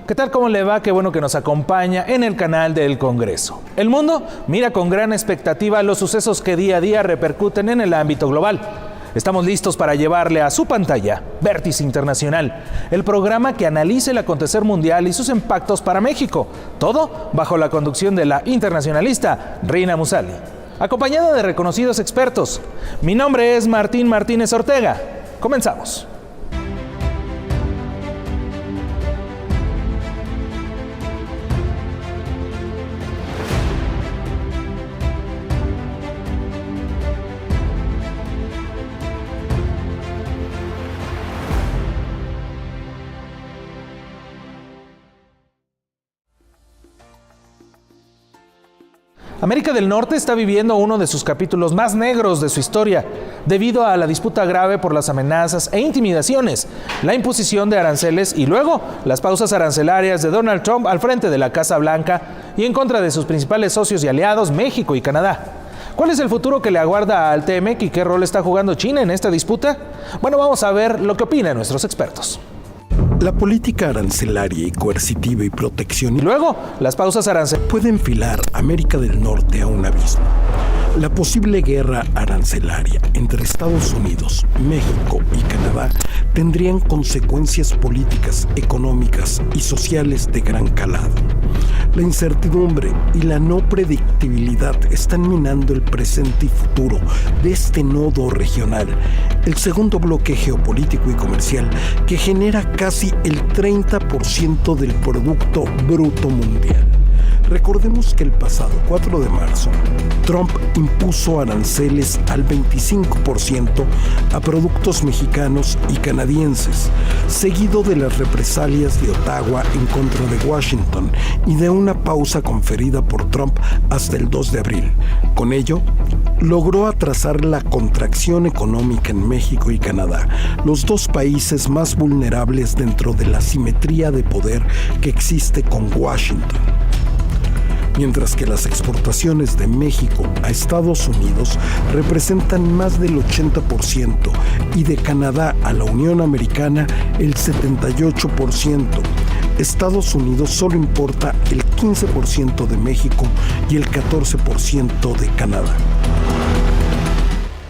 ¿Qué tal? ¿Cómo le va? Qué bueno que nos acompaña en el canal del Congreso. El mundo mira con gran expectativa los sucesos que día a día repercuten en el ámbito global. Estamos listos para llevarle a su pantalla Vértice Internacional, el programa que analiza el acontecer mundial y sus impactos para México. Todo bajo la conducción de la internacionalista Rina Musali, acompañada de reconocidos expertos. Mi nombre es Martín Martínez Ortega. Comenzamos. América del Norte está viviendo uno de sus capítulos más negros de su historia, debido a la disputa grave por las amenazas e intimidaciones, la imposición de aranceles y luego las pausas arancelarias de Donald Trump al frente de la Casa Blanca y en contra de sus principales socios y aliados, México y Canadá. ¿Cuál es el futuro que le aguarda al TMEC y qué rol está jugando China en esta disputa? Bueno, vamos a ver lo que opinan nuestros expertos. La política arancelaria y coercitiva y protección Luego, las pausas arancelarias puede enfilar a América del Norte a un abismo. La posible guerra arancelaria entre Estados Unidos, México y Canadá tendrían consecuencias políticas, económicas y sociales de gran calado. La incertidumbre y la no predictibilidad están minando el presente y futuro de este nodo regional, el segundo bloque geopolítico y comercial que genera casi el 30% del Producto Bruto Mundial. Recordemos que el pasado 4 de marzo, Trump impuso aranceles al 25% a productos mexicanos y canadienses, seguido de las represalias de Ottawa en contra de Washington y de una pausa conferida por Trump hasta el 2 de abril. Con ello, logró atrasar la contracción económica en México y Canadá, los dos países más vulnerables dentro de la asimetría de poder que existe con Washington. Mientras que las exportaciones de México a Estados Unidos representan más del 80% y de Canadá a la Unión Americana el 78%. Estados Unidos solo importa el 15% de México y el 14% de Canadá.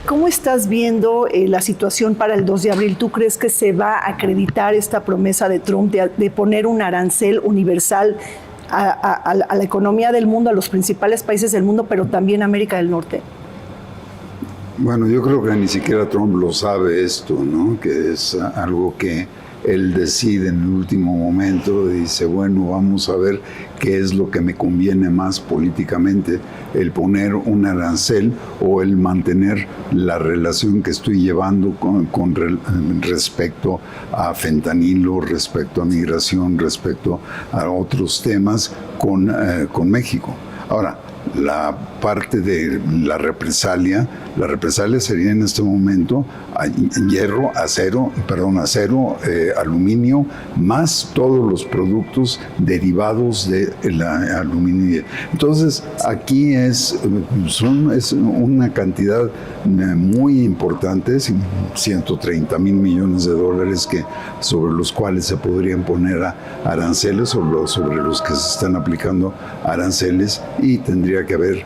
¿Cómo estás viendo la situación para el 2 de abril? ¿Tú crees que se va a acreditar esta promesa de Trump de poner un arancel universal a la economía del mundo, a los principales países del mundo, pero también a América del Norte? Bueno, yo creo que ni siquiera Trump lo sabe esto, ¿no? Que es algo que él decide en el último momento, dice, bueno, vamos a ver qué es lo que me conviene más políticamente, el poner un arancel o el mantener la relación que estoy llevando con respecto a fentanilo, respecto a migración, respecto a otros temas con México. Ahora, la parte de la represalia sería en este momento acero, aluminio, más todos los productos derivados del aluminio. Entonces, aquí es una cantidad muy importante, 130 mil millones de dólares sobre los cuales se podrían poner aranceles, sobre los que se están aplicando aranceles, y tendría que haber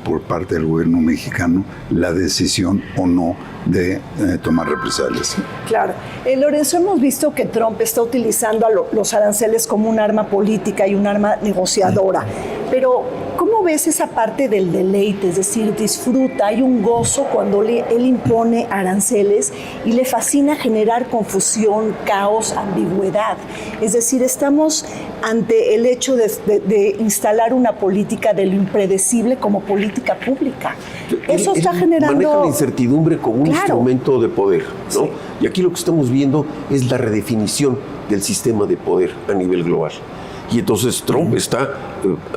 por parte del gobierno mexicano la decisión o no de tomar represalias. Claro. Lorenzo, hemos visto que Trump está utilizando a los aranceles como un arma política y un arma negociadora, pero ¿cómo ves esa parte del deleite? Es decir, disfruta, hay un gozo cuando él impone aranceles y le fascina generar confusión, caos, ambigüedad. Es decir, estamos ante el hecho de instalar una política de lo impredecible como política pública. Eso está generando... Maneja la incertidumbre como un instrumento de poder, ¿no? Sí. Y aquí lo que estamos viendo es la redefinición del sistema de poder a nivel global. Y entonces Trump está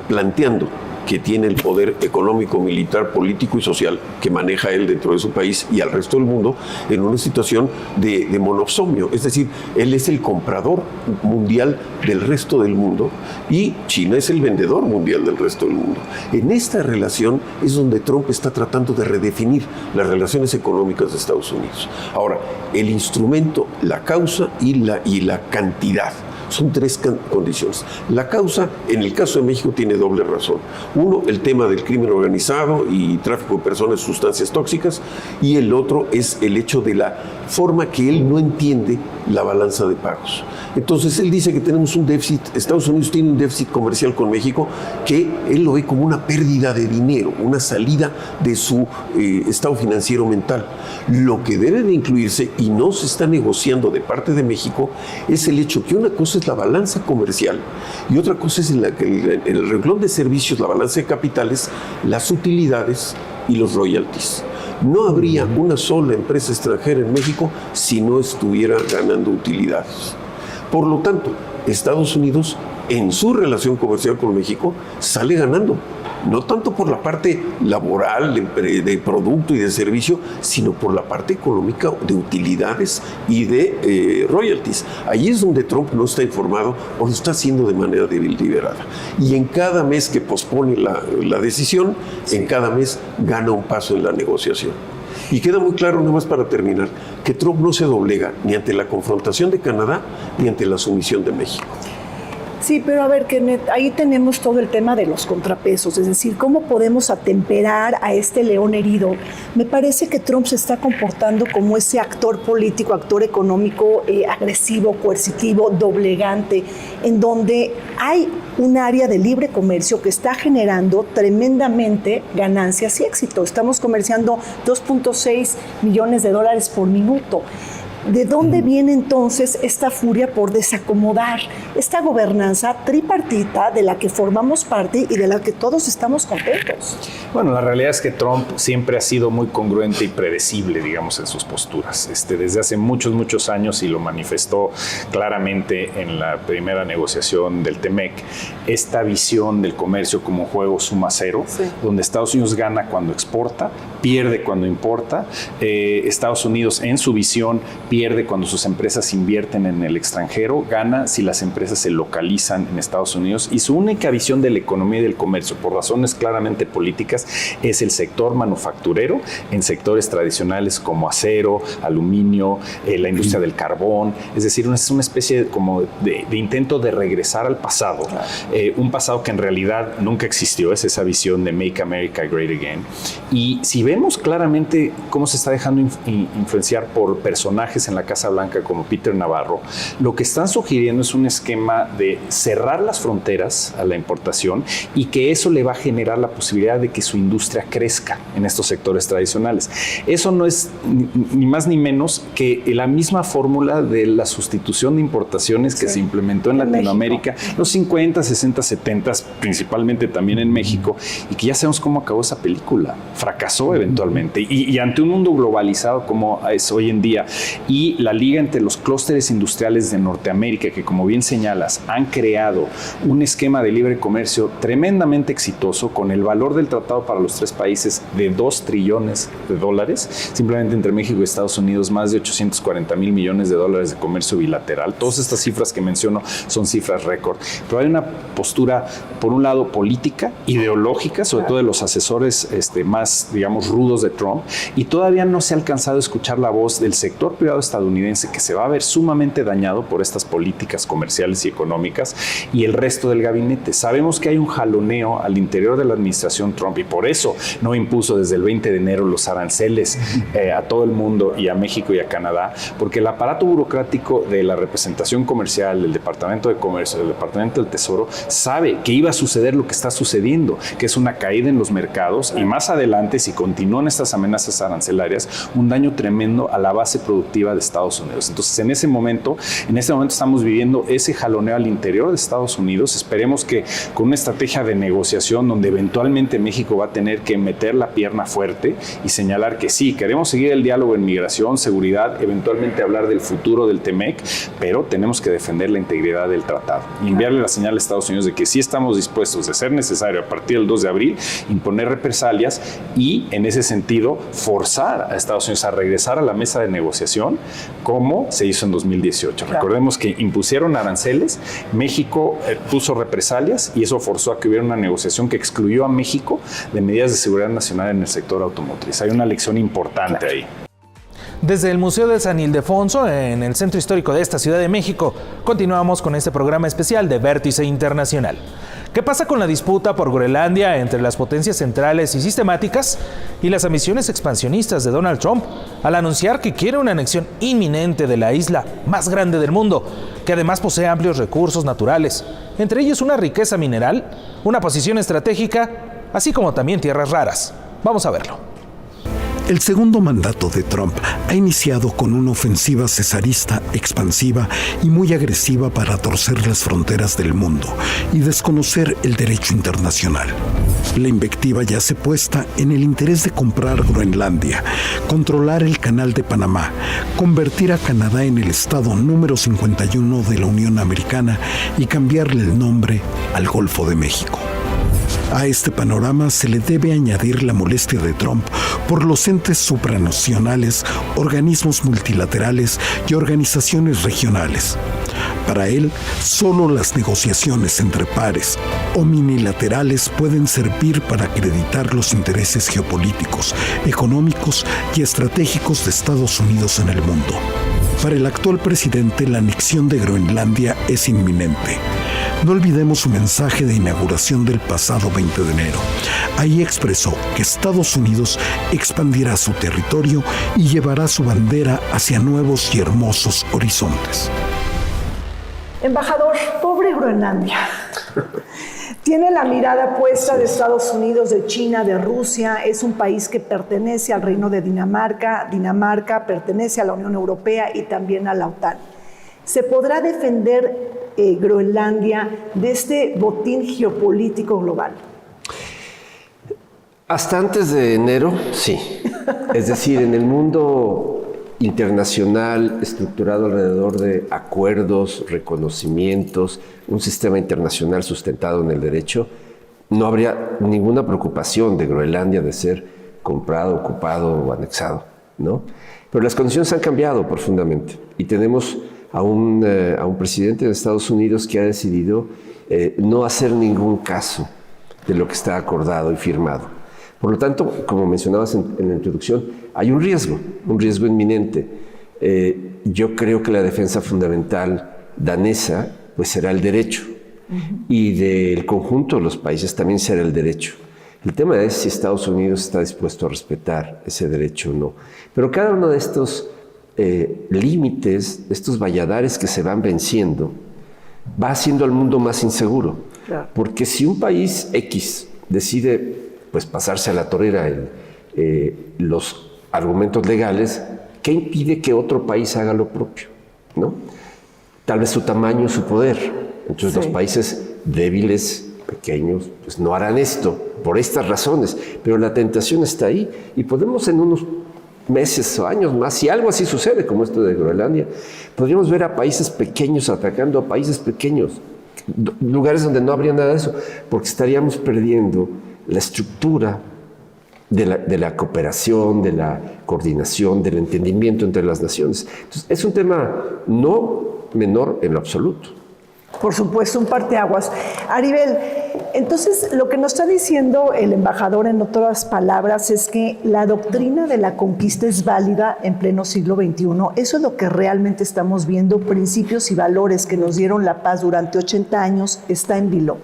planteando que tiene el poder económico, militar, político y social que maneja él dentro de su país y al resto del mundo en una situación de monopsomio. Es decir, él es el comprador mundial del resto del mundo y China es el vendedor mundial del resto del mundo. En esta relación es donde Trump está tratando de redefinir las relaciones económicas de Estados Unidos. Ahora, el instrumento, la causa y la cantidad Son tres condiciones. La causa, en el caso de México, tiene doble razón. Uno, el tema del crimen organizado y tráfico de personas y sustancias tóxicas, y el otro es el hecho de la forma que él no entiende la balanza de pagos. Entonces él dice que tenemos un déficit, Estados Unidos tiene un déficit comercial con México que él lo ve como una pérdida de dinero, una salida de su estado financiero mental. Lo que debe de incluirse, y no se está negociando de parte de México, es el hecho que una cosa es la balanza comercial y otra cosa es el renglón de servicios, la balanza de capitales, las utilidades y los royalties. No habría una sola empresa extranjera en México si no estuviera ganando utilidades. Por lo tanto, Estados Unidos, en su relación comercial con México, sale ganando. No tanto por la parte laboral, de producto y de servicio, sino por la parte económica de utilidades y de royalties. Ahí es donde Trump no está informado o lo está haciendo de manera deliberada. Y en cada mes que pospone la decisión, en cada mes gana un paso en la negociación. Y queda muy claro, nada más para terminar, que Trump no se doblega ni ante la confrontación de Canadá ni ante la sumisión de México. Sí, pero a ver, Kenneth, ahí tenemos todo el tema de los contrapesos, es decir, cómo podemos atemperar a este león herido. Me parece que Trump se está comportando como ese actor político, actor económico agresivo, coercitivo, doblegante, en donde hay un área de libre comercio que está generando tremendamente ganancias y éxito. Estamos comerciando 2.6 millones de dólares por minuto. ¿De dónde viene entonces esta furia por desacomodar esta gobernanza tripartita de la que formamos parte y de la que todos estamos contentos? Bueno, la realidad es que Trump siempre ha sido muy congruente y predecible, digamos, en sus posturas. Desde hace muchos años, y lo manifestó claramente en la primera negociación del TEMEC, esta visión del comercio como un juego suma cero, sí, donde Estados Unidos gana cuando exporta, pierde cuando importa. Estados Unidos, en su visión, pierde cuando sus empresas invierten en el extranjero, gana si las empresas se localizan en Estados Unidos, y su única visión de la economía y del comercio, por razones claramente políticas, es el sector manufacturero en sectores tradicionales como acero, aluminio, la industria del carbón. Es decir, es una especie como de intento de regresar al pasado, un pasado que en realidad nunca existió. Es esa visión de Make America Great Again. Y si vemos claramente cómo se está dejando influenciar por personajes en la Casa Blanca como Peter Navarro, lo que están sugiriendo es un esquema de cerrar las fronteras a la importación, y que eso le va a generar la posibilidad de que su industria crezca en estos sectores tradicionales. Eso no es ni más ni menos que la misma fórmula de la sustitución de importaciones que se implementó en Latinoamérica, los 50, 60, 70, principalmente también en México, y que ya sabemos cómo acabó esa película. Fracasó eventualmente, y ante un mundo globalizado como es hoy en día, y la liga entre los clústeres industriales de Norteamérica, que, como bien señalas, han creado un esquema de libre comercio tremendamente exitoso, con el valor del tratado para los tres países de $2 trillones, simplemente entre México y Estados Unidos, más de 840,000 millones de dólares de comercio bilateral. Todas estas cifras que menciono son cifras récord, pero hay una postura, por un lado, política, ideológica, sobre todo de los asesores más, digamos, rudos de Trump, y todavía no se ha alcanzado a escuchar la voz del sector privado estadounidense, que se va a ver sumamente dañado por estas políticas comerciales y económicas, y el resto del gabinete. Sabemos que hay un jaloneo al interior de la administración Trump, y por eso no impuso desde el 20 de enero los aranceles a todo el mundo, y a México y a Canadá, porque el aparato burocrático de la representación comercial, del Departamento de Comercio, del Departamento del Tesoro, sabe que iba a suceder lo que está sucediendo, que es una caída en los mercados, y más adelante, si continúan estas amenazas arancelarias, un daño tremendo a la base productiva de Estados Unidos. Entonces, en este momento estamos viviendo ese jaloneo al interior de Estados Unidos. Esperemos que con una estrategia de negociación, donde eventualmente México va a tener que meter la pierna fuerte y señalar que sí, queremos seguir el diálogo en migración, seguridad, eventualmente hablar del futuro del TEMEC, pero tenemos que defender la integridad del tratado y enviarle la señal a Estados Unidos de que sí estamos dispuestos, de ser necesario, a partir del 2 de abril, imponer represalias, y en ese sentido forzar a Estados Unidos a regresar a la mesa de negociación, como se hizo en 2018. Recordemos que impusieron aranceles, México puso represalias, y eso forzó a que hubiera una negociación que excluyó a México de medidas de seguridad nacional en el sector automotriz. Hay una lección importante ahí. Desde el Museo de San Ildefonso, en el centro histórico de esta Ciudad de México, continuamos con este programa especial de Vértice Internacional. ¿Qué pasa con la disputa por Groenlandia entre las potencias centrales y sistemáticas y las ambiciones expansionistas de Donald Trump al anunciar que quiere una anexión inminente de la isla más grande del mundo, que además posee amplios recursos naturales, entre ellos una riqueza mineral, una posición estratégica, así como también tierras raras? Vamos a verlo. El segundo mandato de Trump ha iniciado con una ofensiva cesarista expansiva y muy agresiva para torcer las fronteras del mundo y desconocer el derecho internacional. La invectiva yace puesta en el interés de comprar Groenlandia, controlar el Canal de Panamá, convertir a Canadá en el estado número 51 de la Unión Americana y cambiarle el nombre al Golfo de México. A este panorama se le debe añadir la molestia de Trump por los entes supranacionales, organismos multilaterales y organizaciones regionales. Para él, solo las negociaciones entre pares o minilaterales pueden servir para acreditar los intereses geopolíticos, económicos y estratégicos de Estados Unidos en el mundo. Para el actual presidente, la anexión de Groenlandia es inminente. No olvidemos su mensaje de inauguración del pasado 20 de enero. Ahí expresó que Estados Unidos expandirá su territorio y llevará su bandera hacia nuevos y hermosos horizontes. Embajador, pobre Groenlandia. Tiene la mirada puesta de Estados Unidos, de China, de Rusia. Es un país que pertenece al Reino de Dinamarca. Dinamarca pertenece a la Unión Europea y también a la OTAN. ¿Se podrá defender Groenlandia de este botín geopolítico global? Hasta antes de enero, sí. Es decir, en el mundo internacional estructurado alrededor de acuerdos, reconocimientos, un sistema internacional sustentado en el derecho, no habría ninguna preocupación de Groenlandia de ser comprado, ocupado o anexado, ¿no? Pero las condiciones han cambiado profundamente y tenemos a un presidente de Estados Unidos que ha decidido no hacer ningún caso de lo que está acordado y firmado. Por lo tanto, como mencionabas en la introducción, hay un riesgo inminente. Yo creo que la defensa fundamental danesa pues será el derecho y del conjunto de los países también será el derecho. El tema es si Estados Unidos está dispuesto a respetar ese derecho o no. Pero cada uno de estos límites, estos valladares que se van venciendo, va haciendo al mundo más inseguro. Claro. Porque si un país X decide pues pasarse a la torera los argumentos legales, ¿qué impide que otro país haga lo propio? ¿No? Tal vez su tamaño, su poder. Entonces sí. Los países débiles, pequeños, pues no harán esto por estas razones, pero la tentación está ahí y podemos en unos meses o años más, si algo así sucede como esto de Groenlandia, podríamos ver a países pequeños atacando a países pequeños, lugares donde no habría nada de eso, porque estaríamos perdiendo la estructura de la cooperación, de la coordinación, del entendimiento entre las naciones. Entonces, es un tema no menor en lo absoluto. Por supuesto, un parteaguas. Aribel, entonces lo que nos está diciendo el embajador en otras palabras es que la doctrina de la conquista es válida en pleno siglo XXI. Eso es lo que realmente estamos viendo, principios y valores que nos dieron la paz durante 80 años está en vilo.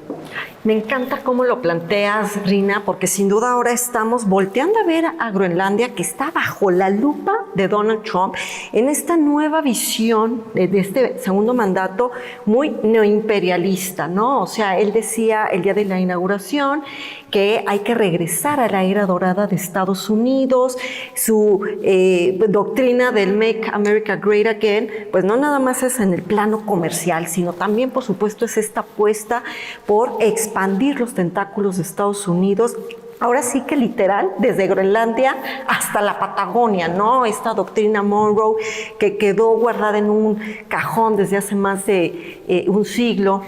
Me encanta cómo lo planteas, Rina, porque sin duda ahora estamos volteando a ver a Groenlandia, que está bajo la lupa de Donald Trump, en esta nueva visión de este segundo mandato muy neoimperialista, ¿no? O sea, él decía el día de la inauguración que hay que regresar a la era dorada de Estados Unidos, su doctrina del Make America Great Again, pues no nada más es en el plano comercial, sino también, por supuesto, es esta apuesta por expandir los tentáculos de Estados Unidos, ahora sí que literal, desde Groenlandia hasta la Patagonia, ¿no? Esta doctrina Monroe que quedó guardada en un cajón desde hace más de un siglo,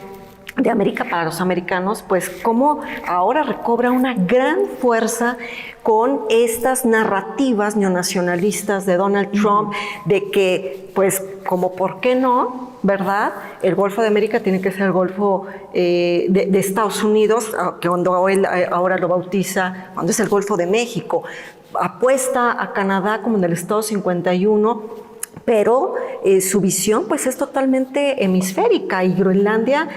de América para los americanos, pues cómo ahora recobra una gran fuerza con estas narrativas neonacionalistas de Donald Trump, de que, pues, como por qué no, ¿verdad? El Golfo de América tiene que ser el Golfo de Estados Unidos, que cuando él ahora lo bautiza, cuando es el Golfo de México. apuesta a Canadá como en el Estado 51, pero su visión pues es totalmente hemisférica, y Groenlandia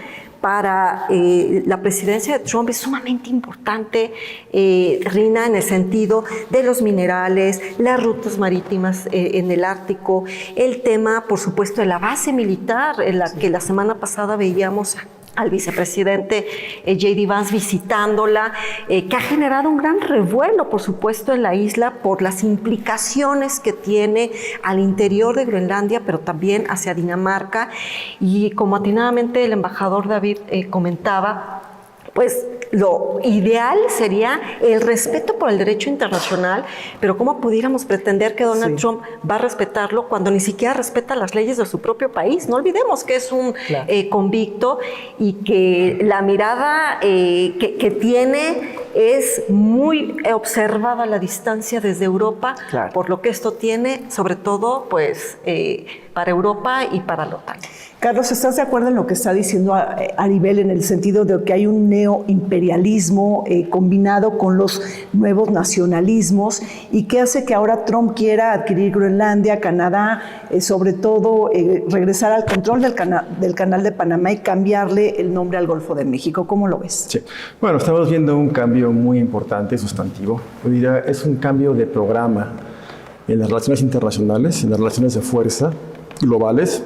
para la presidencia de Trump es sumamente importante, Rina, en el sentido de los minerales, las rutas marítimas en el Ártico, el tema, por supuesto, de la base militar, en la que la semana pasada veíamos al vicepresidente J.D. Vance visitándola, que ha generado un gran revuelo, por supuesto, en la isla por las implicaciones que tiene al interior de Groenlandia, pero también hacia Dinamarca. Y como atinadamente el embajador David comentaba, pues lo ideal sería el respeto por el derecho internacional, pero ¿cómo pudiéramos pretender que Donald Trump va a respetarlo cuando ni siquiera respeta las leyes de su propio país? No olvidemos que es un convicto, y que la mirada que tiene es muy observada a la distancia desde Europa, por lo que esto tiene, sobre todo, pues, para Europa y para la OTAN. Carlos, ¿estás de acuerdo en lo que está diciendo Aribel, en el sentido de que hay un neoimperialismo combinado con los nuevos nacionalismos, y que hace que ahora Trump quiera adquirir Groenlandia, Canadá, sobre todo regresar al control del canal de Panamá y cambiarle el nombre al Golfo de México? ¿Cómo lo ves? Sí. Bueno, estamos viendo un cambio muy importante, sustantivo. Yo diría, es un cambio de programa en las relaciones internacionales, en las relaciones de fuerza globales.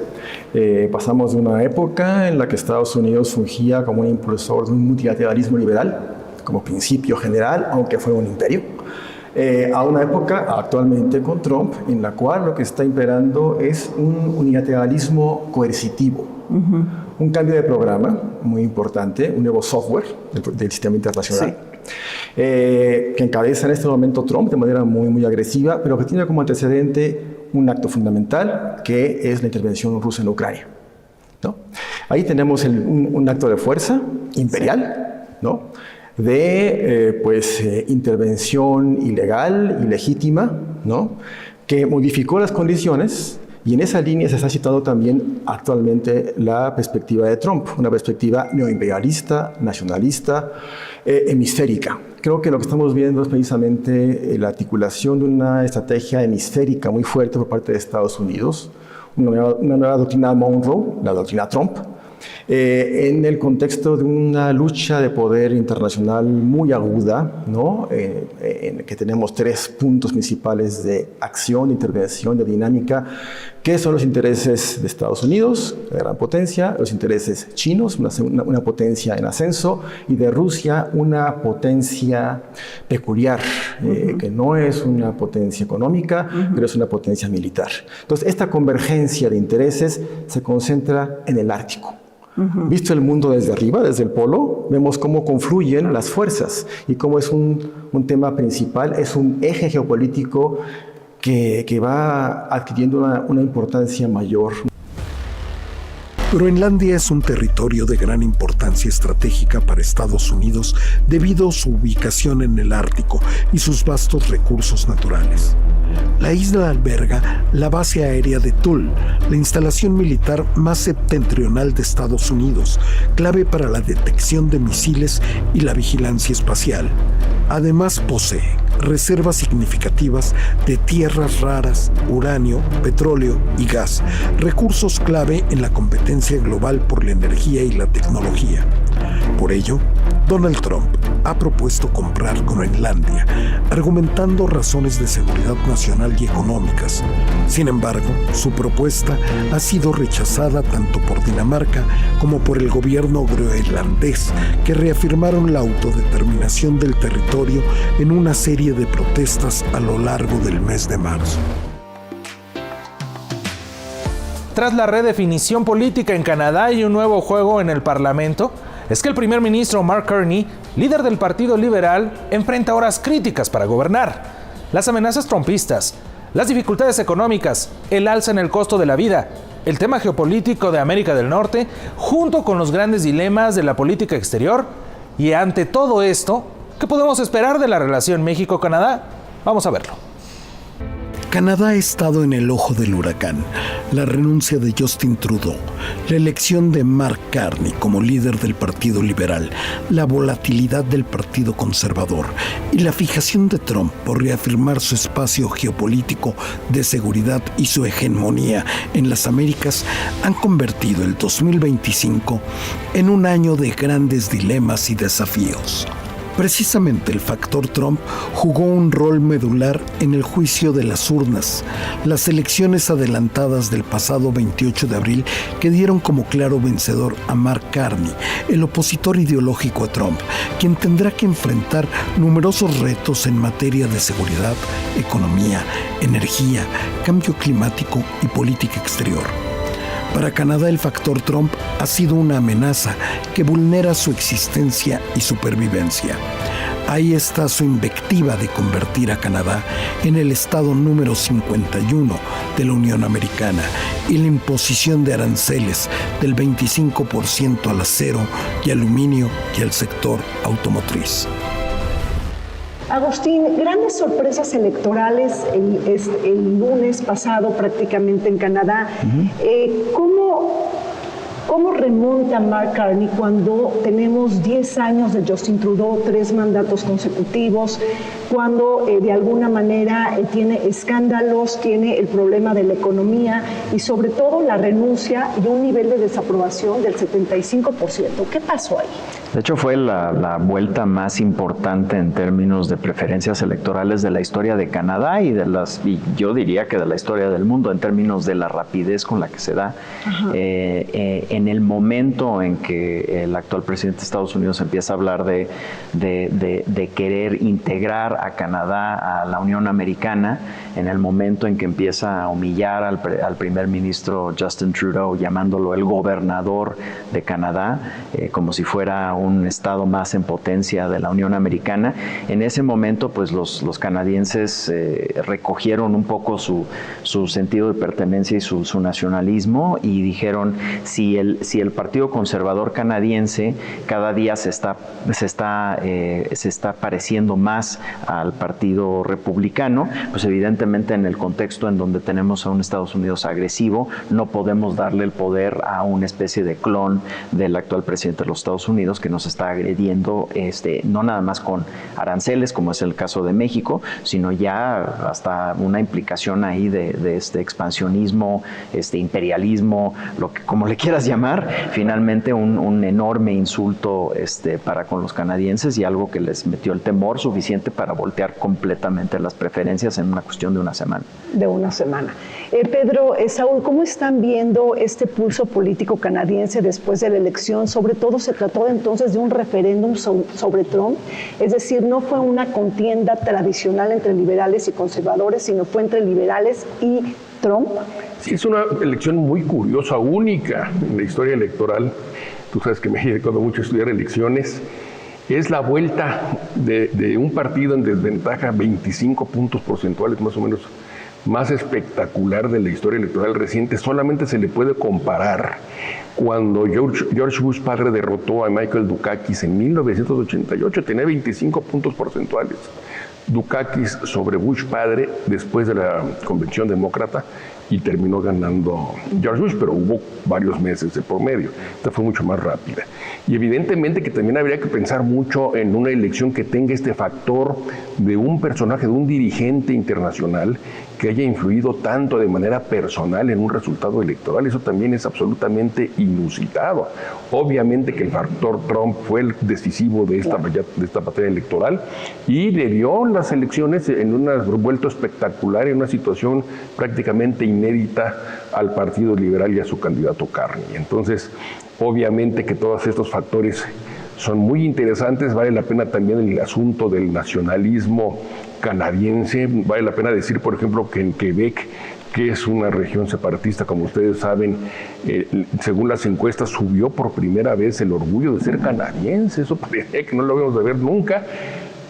Pasamos de una época en la que Estados Unidos fungía como un impulsor de un multilateralismo liberal, como principio general, aunque fuera un imperio, a una época actualmente con Trump, en la cual lo que está imperando es un unilateralismo coercitivo. Un cambio de programa muy importante, un nuevo software del sistema internacional, que encabeza en este momento Trump de manera muy agresiva, pero que tiene como antecedente un acto fundamental, que es la intervención rusa en Ucrania, ¿no? Ahí tenemos un acto de fuerza imperial, ¿no? De intervención ilegal, ilegítima, ¿no? Que modificó las condiciones. Y en esa línea se está citando también actualmente la perspectiva de Trump, una perspectiva neoimperialista, nacionalista, hemisférica. Creo que lo que estamos viendo es precisamente la articulación de una estrategia hemisférica muy fuerte por parte de Estados Unidos, una nueva doctrina Monroe, la doctrina Trump, en el contexto de una lucha de poder internacional muy aguda, ¿no? En que tenemos 3 puntos principales de acción, de intervención, de dinámica, que son los intereses de Estados Unidos, la gran potencia, los intereses chinos, una potencia en ascenso, y de Rusia, una potencia peculiar, que no es una potencia económica, pero es una potencia militar. Entonces, esta convergencia de intereses se concentra en el Ártico. Visto el mundo desde arriba, desde el polo, vemos cómo confluyen las fuerzas y cómo es un tema principal, es un eje geopolítico que va adquiriendo una importancia mayor. Groenlandia es un territorio de gran importancia estratégica para Estados Unidos debido a su ubicación en el Ártico y sus vastos recursos naturales. La isla alberga la base aérea de Thule, la instalación militar más septentrional de Estados Unidos, clave para la detección de misiles y la vigilancia espacial. Además posee reservas significativas de tierras raras, uranio, petróleo y gas, recursos clave en la competencia global por la energía y la tecnología. Por ello, Donald Trump ha propuesto comprar Groenlandia, argumentando razones de seguridad nacional y económicas. Sin embargo, su propuesta ha sido rechazada tanto por Dinamarca como por el gobierno groenlandés, que reafirmaron la autodeterminación del territorio en una serie de protestas a lo largo del mes de marzo. Tras la redefinición política en Canadá y un nuevo juego en el Parlamento, es que el primer ministro Mark Carney, líder del Partido Liberal, enfrenta horas críticas para gobernar. Las amenazas trumpistas, las dificultades económicas, el alza en el costo de la vida, el tema geopolítico de América del Norte, junto con los grandes dilemas de la política exterior. Y ante todo esto, ¿qué podemos esperar de la relación México-Canadá? Vamos a verlo. Canadá ha estado en el ojo del huracán. La renuncia de Justin Trudeau, la elección de Mark Carney como líder del Partido Liberal, la volatilidad del Partido Conservador y la fijación de Trump por reafirmar su espacio geopolítico de seguridad y su hegemonía en las Américas han convertido el 2025 en un año de grandes dilemas y desafíos. Precisamente el factor Trump jugó un rol medular en el juicio de las urnas, las elecciones adelantadas del pasado 28 de abril que dieron como claro vencedor a Mark Carney, el opositor ideológico a Trump, quien tendrá que enfrentar numerosos retos en materia de seguridad, economía, energía, cambio climático y política exterior. Para Canadá, el factor Trump ha sido una amenaza que vulnera su existencia y supervivencia. Ahí está su invectiva de convertir a Canadá en el estado número 51 de la Unión Americana y la imposición de aranceles del 25% al acero y aluminio y al sector automotriz. Agustín, grandes sorpresas electorales el lunes pasado prácticamente en Canadá. ¿Cómo remonta Mark Carney cuando tenemos 10 años de Justin Trudeau, 3 mandatos consecutivos, cuando de alguna manera tiene escándalos, tiene el problema de la economía y sobre todo la renuncia y un nivel de desaprobación del 75%? ¿Qué pasó ahí? De hecho, fue la vuelta más importante en términos de preferencias electorales de la historia de Canadá y yo diría que de la historia del mundo, en términos de la rapidez con la que se da. En el momento en que el actual presidente de Estados Unidos empieza a hablar de querer integrar a Canadá a la Unión Americana, en el momento en que empieza a humillar al primer ministro Justin Trudeau, llamándolo el gobernador de Canadá, como si fuera un estado más en potencia de la Unión Americana, en ese momento pues los canadienses recogieron un poco su sentido de pertenencia y su nacionalismo y dijeron, si el Partido Conservador canadiense cada día se está pareciendo más al Partido Republicano, pues evidentemente en el contexto en donde tenemos a un Estados Unidos agresivo, no podemos darle el poder a una especie de clon del actual presidente de los Estados Unidos que nos está agrediendo, no nada más con aranceles, como es el caso de México, sino ya hasta una implicación ahí de expansionismo, imperialismo, como le quieras llamar, finalmente un enorme insulto para con los canadienses y algo que les metió el temor suficiente para voltear completamente las preferencias en una cuestión de una semana. Pedro, Saúl, ¿cómo están viendo este pulso político canadiense después de la elección? Sobre todo se trató entonces de un referéndum sobre Trump, es decir, no fue una contienda tradicional entre liberales y conservadores, sino fue entre liberales y Trump. Sí, es una elección muy curiosa, única en la historia electoral. Tú sabes que me he dedicado mucho a estudiar elecciones. Es la vuelta de un partido en desventaja, 25 puntos porcentuales más o menos, más espectacular de la historia electoral reciente. Solamente se le puede comparar cuando George Bush padre derrotó a Michael Dukakis en 1988, tenía 25 puntos porcentuales. Dukakis sobre Bush padre después de la convención demócrata y terminó ganando George Bush, pero hubo varios meses de por medio. Esta fue mucho más rápida. Y evidentemente que también habría que pensar mucho en una elección que tenga este factor de un personaje, de un dirigente internacional que haya influido tanto de manera personal en un resultado electoral. Eso también es absolutamente inusitado. Obviamente que el factor Trump fue el decisivo de esta batalla electoral y le dio las elecciones en una vuelta espectacular, en una situación prácticamente inédita al Partido Liberal y a su candidato Carney. Entonces, obviamente que todos estos factores son muy interesantes. Vale la pena también el asunto del nacionalismo canadiense. Vale la pena decir, por ejemplo, que en Quebec, que es una región separatista, como ustedes saben, según las encuestas subió por primera vez el orgullo de ser canadiense. Eso parecía que no lo habíamos de ver nunca,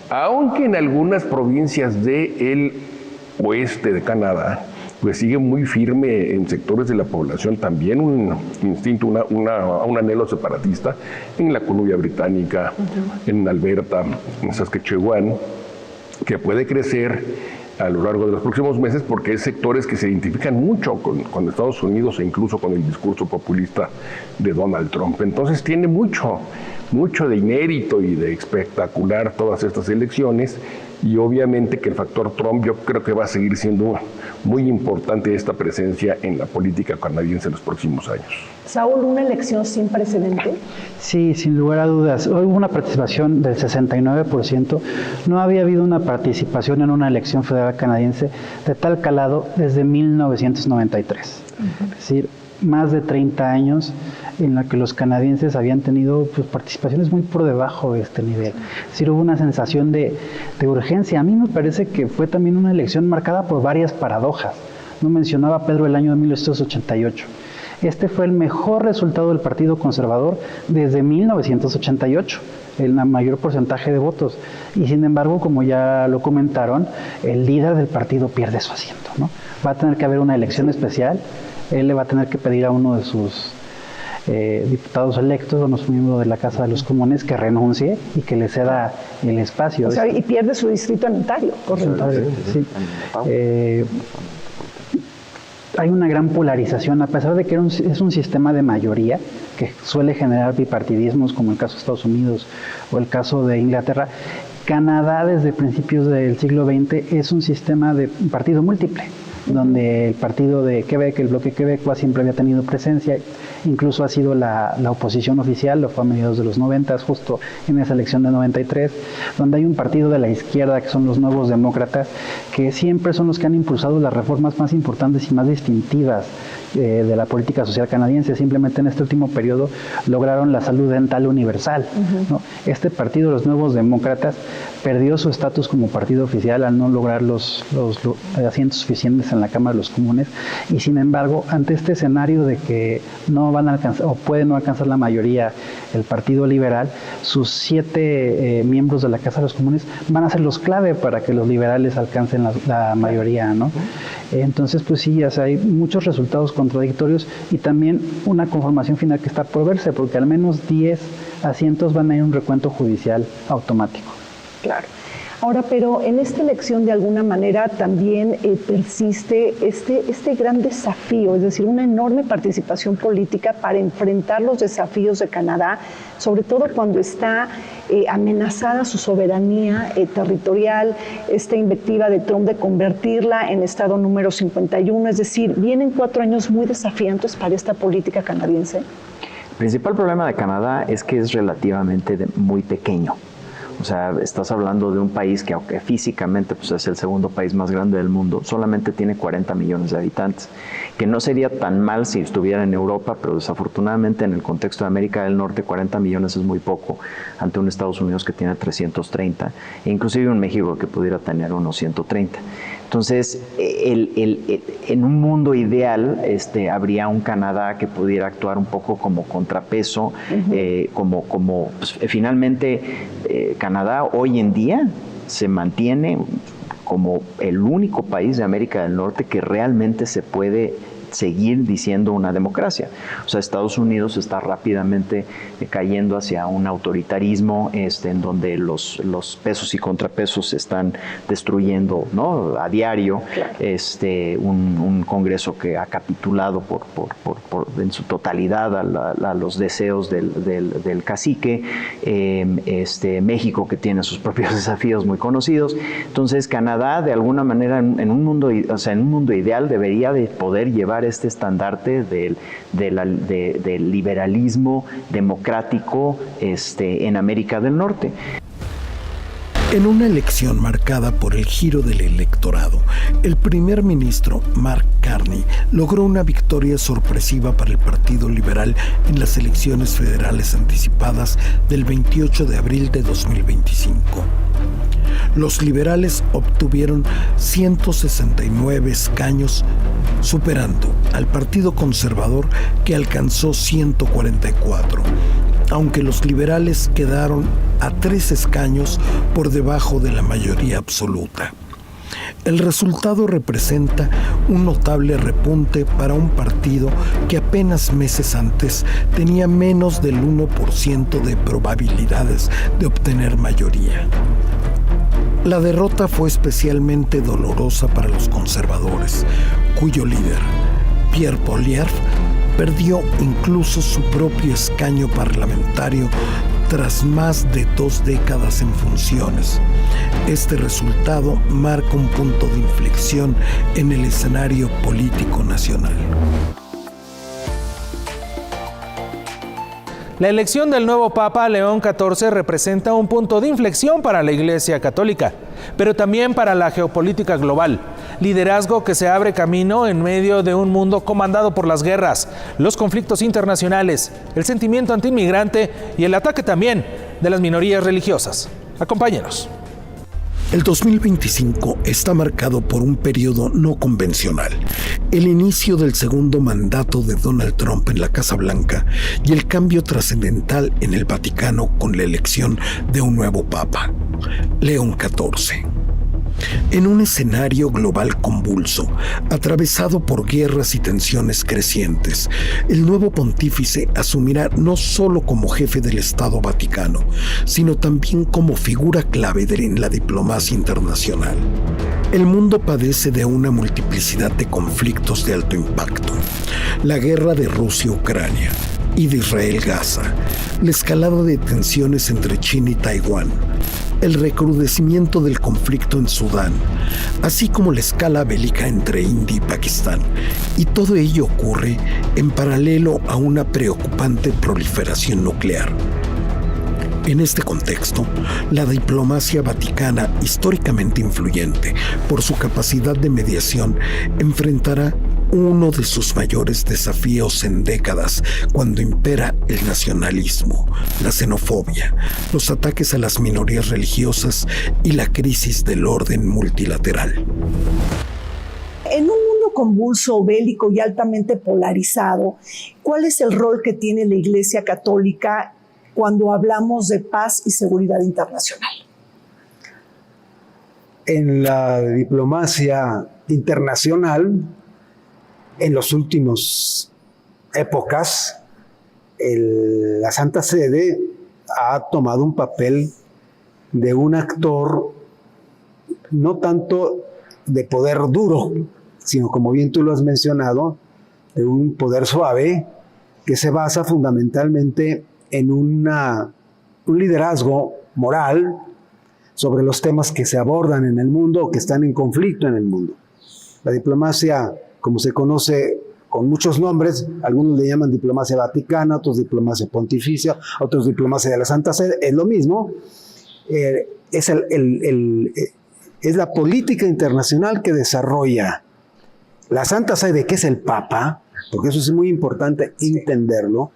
aunque en algunas provincias del oeste de Canadá pues sigue muy firme en sectores de la población también un instinto, un anhelo separatista en la Columbia Británica, en Alberta, en Saskatchewan, que puede crecer a lo largo de los próximos meses, porque hay sectores que se identifican mucho con Estados Unidos e incluso con el discurso populista de Donald Trump. Entonces tiene mucho de inédito y de espectacular todas estas elecciones, y obviamente que el factor Trump yo creo que va a seguir siendo muy importante esta presencia en la política canadiense en los próximos años. Saúl, ¿una elección sin precedente? Sí, sin lugar a dudas. Hubo una participación del 69%. No había habido una participación en una elección federal canadiense de tal calado desde 1993. Es decir, más de 30 años en la que los canadienses habían tenido participaciones muy por debajo de este nivel. Es decir, hubo una sensación de urgencia. A mí me parece que fue también una elección marcada por varias paradojas. No mencionaba Pedro el año de 1988. Este fue el mejor resultado del Partido Conservador desde 1988, el mayor porcentaje de votos. Y sin embargo, como ya lo comentaron, el líder del partido pierde su asiento, ¿no? Va a tener que haber una elección especial. Él le va a tener que pedir a uno de sus diputados electos, o un miembro de la Casa de los Comunes, que renuncie y que le ceda el espacio. O sea, y pierde su distrito en Ontario, correcto. Sí. Hay una gran polarización, a pesar de que es un sistema de mayoría que suele generar bipartidismos, como el caso de Estados Unidos o el caso de Inglaterra. Canadá, desde principios del siglo XX, es un sistema de partido múltiple, donde el partido de Quebec, el bloque quebecois, siempre había tenido presencia, incluso ha sido la oposición oficial, lo fue a mediados de los 90, justo en esa elección de 93, donde hay un partido de la izquierda, que son los Nuevos Demócratas, que siempre son los que han impulsado las reformas más importantes y más distintivas de la política social canadiense. Simplemente en este último periodo lograron la salud dental universal, ¿no? Este partido, los Nuevos Demócratas, perdió su estatus como partido oficial al no lograr los asientos suficientes en la Cámara de los Comunes, y sin embargo, ante este escenario de que no van a alcanzar o puede no alcanzar la mayoría el Partido Liberal, sus 7 miembros de la Casa de los Comunes van a ser los clave para que los liberales alcancen la mayoría, ¿no? Entonces, pues sí, hay muchos resultados contradictorios y también una conformación final que está por verse, porque al menos 10 asientos van a ir a un recuento judicial automático. Claro. Ahora, pero en esta elección de alguna manera también persiste este gran desafío, es decir, una enorme participación política para enfrentar los desafíos de Canadá, sobre todo cuando está amenazada su soberanía territorial, esta invectiva de Trump de convertirla en estado número 51, es decir, vienen 4 años muy desafiantes para esta política canadiense. El principal problema de Canadá es que es relativamente muy pequeño. O sea, estás hablando de un país que, aunque físicamente pues, es el segundo país más grande del mundo, solamente tiene 40 millones de habitantes, que no sería tan mal si estuviera en Europa, pero desafortunadamente en el contexto de América del Norte 40 millones es muy poco ante un Estados Unidos que tiene 330, e inclusive un México que pudiera tener unos 130. Entonces, en un mundo ideal, habría un Canadá que pudiera actuar un poco como contrapeso, pues, finalmente Canadá hoy en día se mantiene como el único país de América del Norte que realmente se puede seguir diciendo una democracia. O sea, Estados Unidos está rápidamente cayendo hacia un autoritarismo en donde los pesos y contrapesos se están destruyendo, ¿no? A diario. Un Congreso que ha capitulado en su totalidad a los deseos del cacique. México, que tiene sus propios desafíos muy conocidos. Entonces, Canadá, de alguna manera, en un mundo ideal, debería de poder llevar este estandarte del liberalismo democrático en América del Norte. En una elección marcada por el giro del electorado, el primer ministro Mark Carney logró una victoria sorpresiva para el Partido Liberal en las elecciones federales anticipadas del 28 de abril de 2025. Los liberales obtuvieron 169 escaños, superando al Partido Conservador, que alcanzó 144, aunque los liberales quedaron a 3 escaños por debajo de la mayoría absoluta. El resultado representa un notable repunte para un partido que apenas meses antes tenía menos del 1% de probabilidades de obtener mayoría. La derrota fue especialmente dolorosa para los conservadores, cuyo líder, Pierre Poilievre, perdió incluso su propio escaño parlamentario tras más de 2 décadas en funciones. Este resultado marca un punto de inflexión en el escenario político nacional. La elección del nuevo Papa León XIV representa un punto de inflexión para la Iglesia Católica, pero también para la geopolítica global. Liderazgo que se abre camino en medio de un mundo comandado por las guerras, los conflictos internacionales, el sentimiento antiinmigrante y el ataque también de las minorías religiosas. Acompáñenos. El 2025 está marcado por un periodo no convencional, el inicio del segundo mandato de Donald Trump en la Casa Blanca y el cambio trascendental en el Vaticano con la elección de un nuevo Papa, León XIV. En un escenario global convulso, atravesado por guerras y tensiones crecientes, el nuevo pontífice asumirá no solo como jefe del Estado Vaticano, sino también como figura clave en la diplomacia internacional. El mundo padece de una multiplicidad de conflictos de alto impacto. La guerra de Rusia-Ucrania y de Israel-Gaza, la escalada de tensiones entre China y Taiwán, el recrudecimiento del conflicto en Sudán, así como la escala bélica entre India y Pakistán. Y todo ello ocurre en paralelo a una preocupante proliferación nuclear. En este contexto, la diplomacia vaticana, históricamente influyente por su capacidad de mediación, enfrentará uno de sus mayores desafíos en décadas cuando impera el nacionalismo, la xenofobia, los ataques a las minorías religiosas y la crisis del orden multilateral. En un mundo convulso, bélico y altamente polarizado, ¿cuál es el rol que tiene la Iglesia Católica cuando hablamos de paz y seguridad internacional? En la diplomacia internacional, en las últimas épocas, la Santa Sede ha tomado un papel de un actor no tanto de poder duro, sino, como bien tú lo has mencionado, de un poder suave que se basa fundamentalmente en un liderazgo moral sobre los temas que se abordan en el mundo o que están en conflicto en el mundo. La diplomacia, como se conoce con muchos nombres, algunos le llaman diplomacia vaticana, otros diplomacia pontificia, otros diplomacia de la Santa Sede, es lo mismo, es la política internacional que desarrolla la Santa Sede, que es el Papa, porque eso es muy importante entenderlo.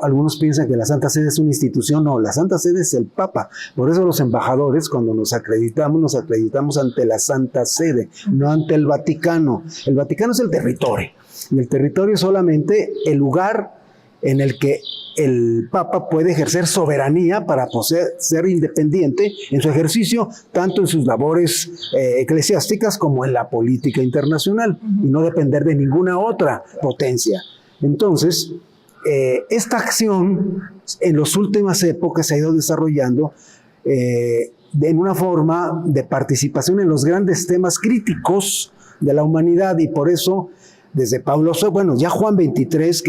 Algunos piensan que la Santa Sede es una institución. No, la Santa Sede es el Papa. Por eso los embajadores, cuando nos acreditamos ante la Santa Sede, no ante el Vaticano. El Vaticano es el territorio. Y el territorio es solamente el lugar en el que el Papa puede ejercer soberanía para ser independiente en su ejercicio, tanto en sus labores eclesiásticas como en la política internacional, y no depender de ninguna otra potencia. Entonces, esta acción en las últimas épocas se ha ido desarrollando en una forma de participación en los grandes temas críticos de la humanidad, y por eso desde Pablo VI, bueno, ya Juan XXIII,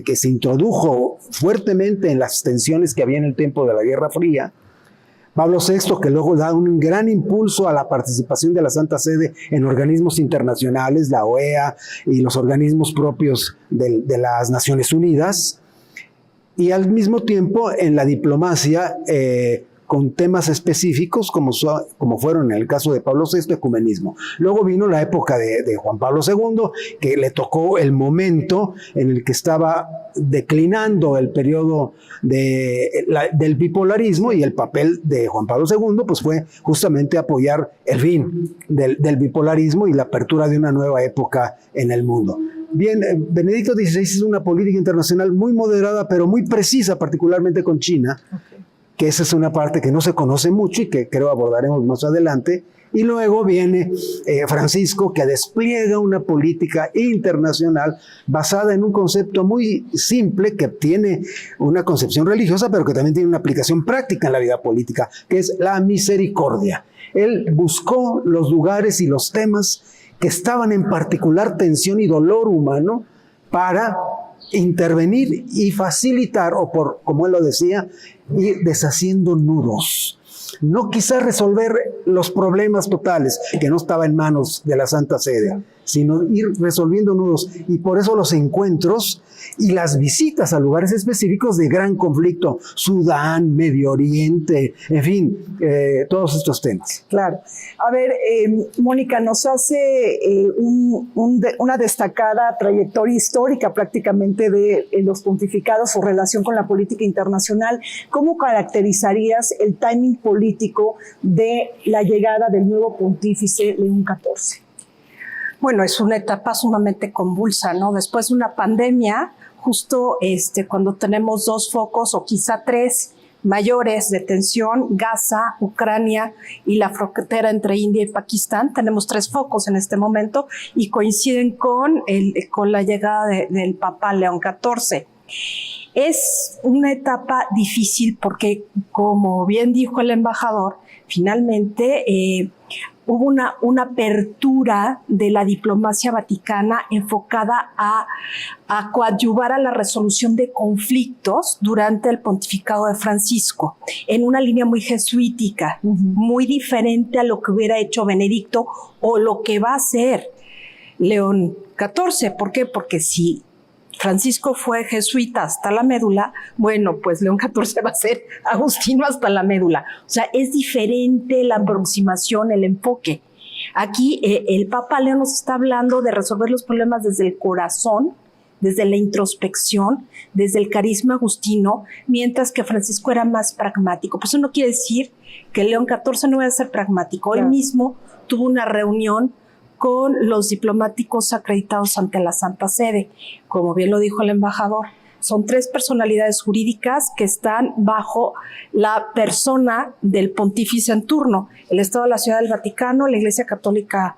que se introdujo fuertemente en las tensiones que había en el tiempo de la Guerra Fría, Pablo VI, que luego da un gran impulso a la participación de la Santa Sede en organismos internacionales, la OEA y los organismos propios de las Naciones Unidas, y al mismo tiempo en la diplomacia con temas específicos como fueron en el caso de Pablo VI, ecumenismo. Luego vino la época de Juan Pablo II, que le tocó el momento en el que estaba declinando el periodo del bipolarismo, y el papel de Juan Pablo II pues fue justamente apoyar el fin del bipolarismo y la apertura de una nueva época en el mundo. Bien, Benedicto XVI es una política internacional muy moderada, pero muy precisa, particularmente con China, que esa es una parte que no se conoce mucho y que creo abordaremos más adelante, Y luego viene Francisco, que despliega una política internacional basada en un concepto muy simple, que tiene una concepción religiosa, pero que también tiene una aplicación práctica en la vida política, que es la misericordia. Él buscó los lugares y los temas que estaban en particular tensión y dolor humano para intervenir y facilitar, o por, como él lo decía, ir deshaciendo nudos. No quizá resolver los problemas totales, que no estaba en manos de la Santa Sede, sino ir resolviendo nudos. Y por eso los encuentros y las visitas a lugares específicos de gran conflicto, Sudán, Medio Oriente, en fin, todos estos temas. Claro. A ver, Mónica, nos hace una destacada trayectoria histórica prácticamente de los pontificados, su relación con la política internacional. ¿Cómo caracterizarías el timing político de la llegada del nuevo pontífice León XIV? Bueno, es una etapa sumamente convulsa, ¿no? Después de una pandemia, justo cuando tenemos 2 focos o quizá 3 mayores de tensión, Gaza, Ucrania y la frontera entre India y Pakistán, tenemos 3 focos en este momento y coinciden con la llegada del Papa León XIV. Es una etapa difícil porque, como bien dijo el embajador, finalmente hubo una apertura de la diplomacia vaticana enfocada a coadyuvar a la resolución de conflictos durante el pontificado de Francisco, en una línea muy jesuítica, muy diferente a lo que hubiera hecho Benedicto o lo que va a hacer León XIV. ¿Por qué? Porque si Francisco fue jesuita hasta la médula, bueno, pues León XIV va a ser agustino hasta la médula. O sea, es diferente la aproximación, el enfoque. Aquí el Papa León nos está hablando de resolver los problemas desde el corazón, desde la introspección, desde el carisma agustino, mientras que Francisco era más pragmático. Pues eso no quiere decir que León XIV no vaya a ser pragmático. Hoy mismo tuvo una reunión con los diplomáticos acreditados ante la Santa Sede. Como bien lo dijo el embajador, son 3 personalidades jurídicas que están bajo la persona del pontífice en turno: el Estado de la Ciudad del Vaticano, la Iglesia Católica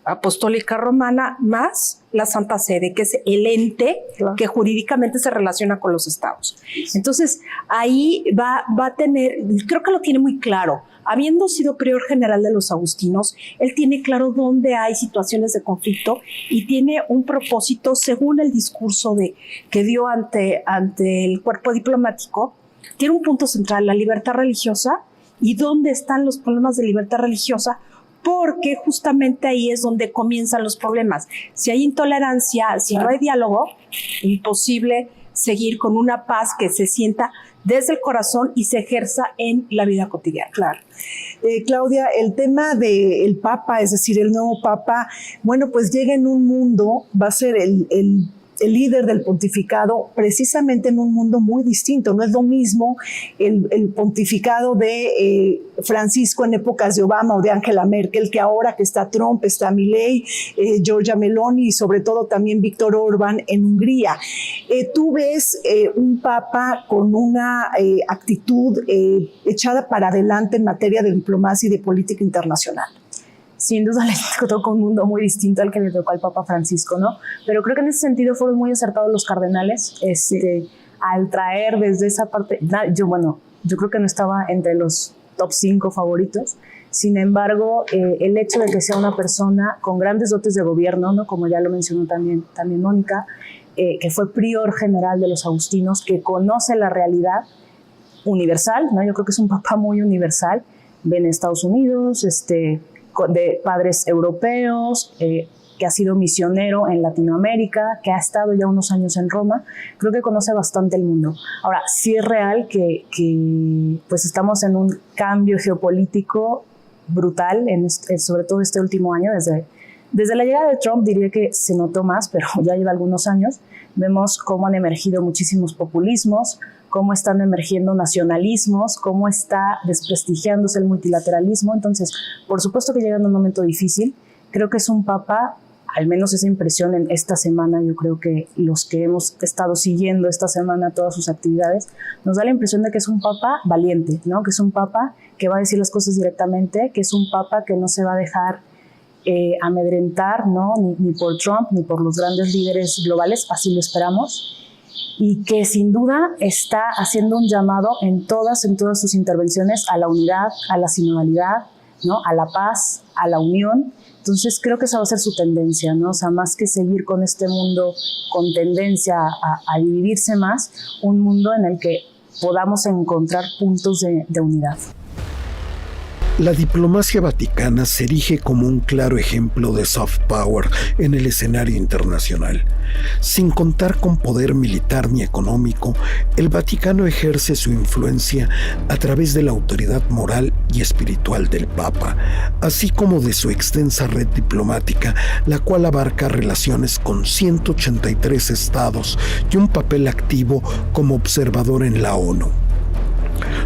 Apostólica Romana, más la Santa Sede, que es el ente que jurídicamente se relaciona con los estados. Entonces, ahí va a tener, creo que lo tiene muy claro. Habiendo sido prior general de los agustinos, él tiene claro dónde hay situaciones de conflicto y tiene un propósito, según el discurso que dio ante el cuerpo diplomático, tiene un punto central: la libertad religiosa y dónde están los problemas de libertad religiosa, porque justamente ahí es donde comienzan los problemas. Si hay intolerancia, si no hay diálogo, imposible seguir con una paz que se sienta desde el corazón y se ejerza en la vida cotidiana. Claro. Claudia, el tema del Papa, es decir, el nuevo Papa, bueno, pues llega en un mundo, va a ser el líder del pontificado, precisamente en un mundo muy distinto. No es lo mismo el pontificado de Francisco en épocas de Obama o de Angela Merkel, que ahora que está Trump, está Milei, Giorgia Meloni y sobre todo también Víctor Orbán en Hungría. Tú ves un papa con una actitud echada para adelante en materia de diplomacia y de política internacional. Sin duda le tocó un mundo muy distinto al que le tocó al Papa Francisco, ¿no? Pero creo que en ese sentido fueron muy acertados los cardenales, al traer desde esa parte. Yo creo que no estaba entre los top 5 favoritos. Sin embargo, el hecho de que sea una persona con grandes dotes de gobierno, ¿no? Como ya lo mencionó también Mónica, que fue prior general de los agustinos, que conoce la realidad universal, ¿no? Yo creo que es un papa muy universal. Ven en Estados Unidos, de padres europeos, que ha sido misionero en Latinoamérica, que ha estado ya unos años en Roma. Creo que conoce bastante el mundo. Ahora, sí es real que pues estamos en un cambio geopolítico brutal, sobre todo este último año. Desde la llegada de Trump diría que se notó más, pero ya lleva algunos años. Vemos cómo han emergido muchísimos populismos, cómo están emergiendo nacionalismos, cómo está desprestigiándose el multilateralismo. Entonces, por supuesto que llega en un momento difícil. Creo que es un papa al menos esa impresión en esta semana, yo creo que los que hemos estado siguiendo esta semana todas sus actividades, nos da la impresión de que es un papa valiente, ¿no? Que es un papa que va a decir las cosas directamente, que es un papa que no se va a dejar amedrentar, ¿no? Ni por Trump ni por los grandes líderes globales, así lo esperamos, y que sin duda está haciendo un llamado en todas sus intervenciones a la unidad, a la sinodalidad, ¿no? A la paz, a la unión. Entonces creo que esa va a ser su tendencia, ¿no? O sea, más que seguir con este mundo con tendencia a dividirse más, un mundo en el que podamos encontrar puntos de unidad. La diplomacia vaticana se erige como un claro ejemplo de soft power en el escenario internacional. Sin contar con poder militar ni económico, el Vaticano ejerce su influencia a través de la autoridad moral y espiritual del Papa, así como de su extensa red diplomática, la cual abarca relaciones con 183 estados y un papel activo como observador en la ONU.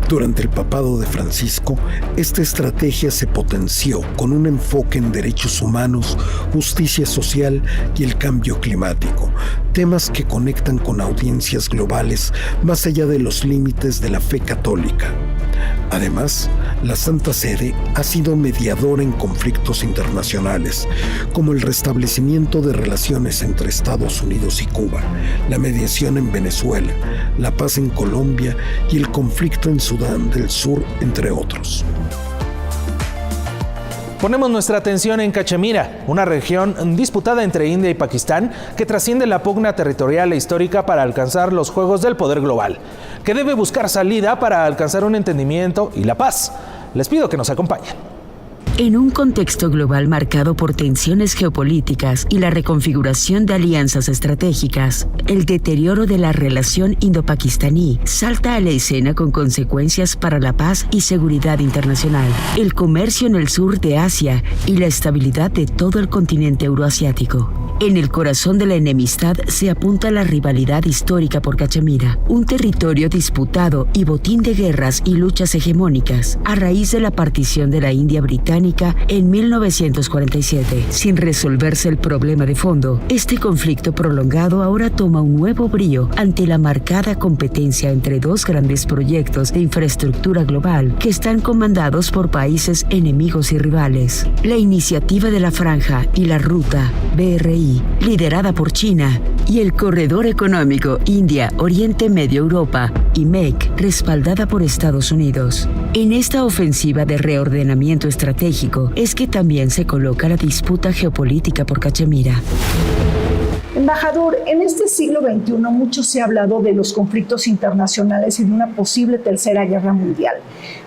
Durante el papado de Francisco, esta estrategia se potenció con un enfoque en derechos humanos, justicia social y el cambio climático, temas que conectan con audiencias globales más allá de los límites de la fe católica. Además, la Santa Sede ha sido mediadora en conflictos internacionales, como el restablecimiento de relaciones entre Estados Unidos y Cuba, la mediación en Venezuela, la paz en Colombia y el conflicto en Sudán del Sur, entre otros. Ponemos nuestra atención en Cachemira, una región disputada entre India y Pakistán que trasciende la pugna territorial e histórica para alcanzar los juegos del poder global, que debe buscar salida para alcanzar un entendimiento y la paz. Les pido que nos acompañen. En un contexto global marcado por tensiones geopolíticas y la reconfiguración de alianzas estratégicas, el deterioro de la relación indo-pakistaní salta a la escena con consecuencias para la paz y seguridad internacional, el comercio en el sur de Asia y la estabilidad de todo el continente euroasiático. En el corazón de la enemistad se apunta la rivalidad histórica por Cachemira, un territorio disputado y botín de guerras y luchas hegemónicas a raíz de la partición de la India británica en 1947. Sin resolverse el problema de fondo, este conflicto prolongado ahora toma un nuevo brío ante la marcada competencia entre dos grandes proyectos de infraestructura global que están comandados por países enemigos y rivales. La Iniciativa de la Franja y la Ruta, BRI, liderada por China, y el Corredor Económico India, Oriente Medio, Europa, IMEC, respaldada por Estados Unidos. En esta ofensiva de reordenamiento estratégico es que también se coloca la disputa geopolítica por Cachemira. Embajador, en este siglo XXI mucho se ha hablado de los conflictos internacionales y de una posible tercera guerra mundial.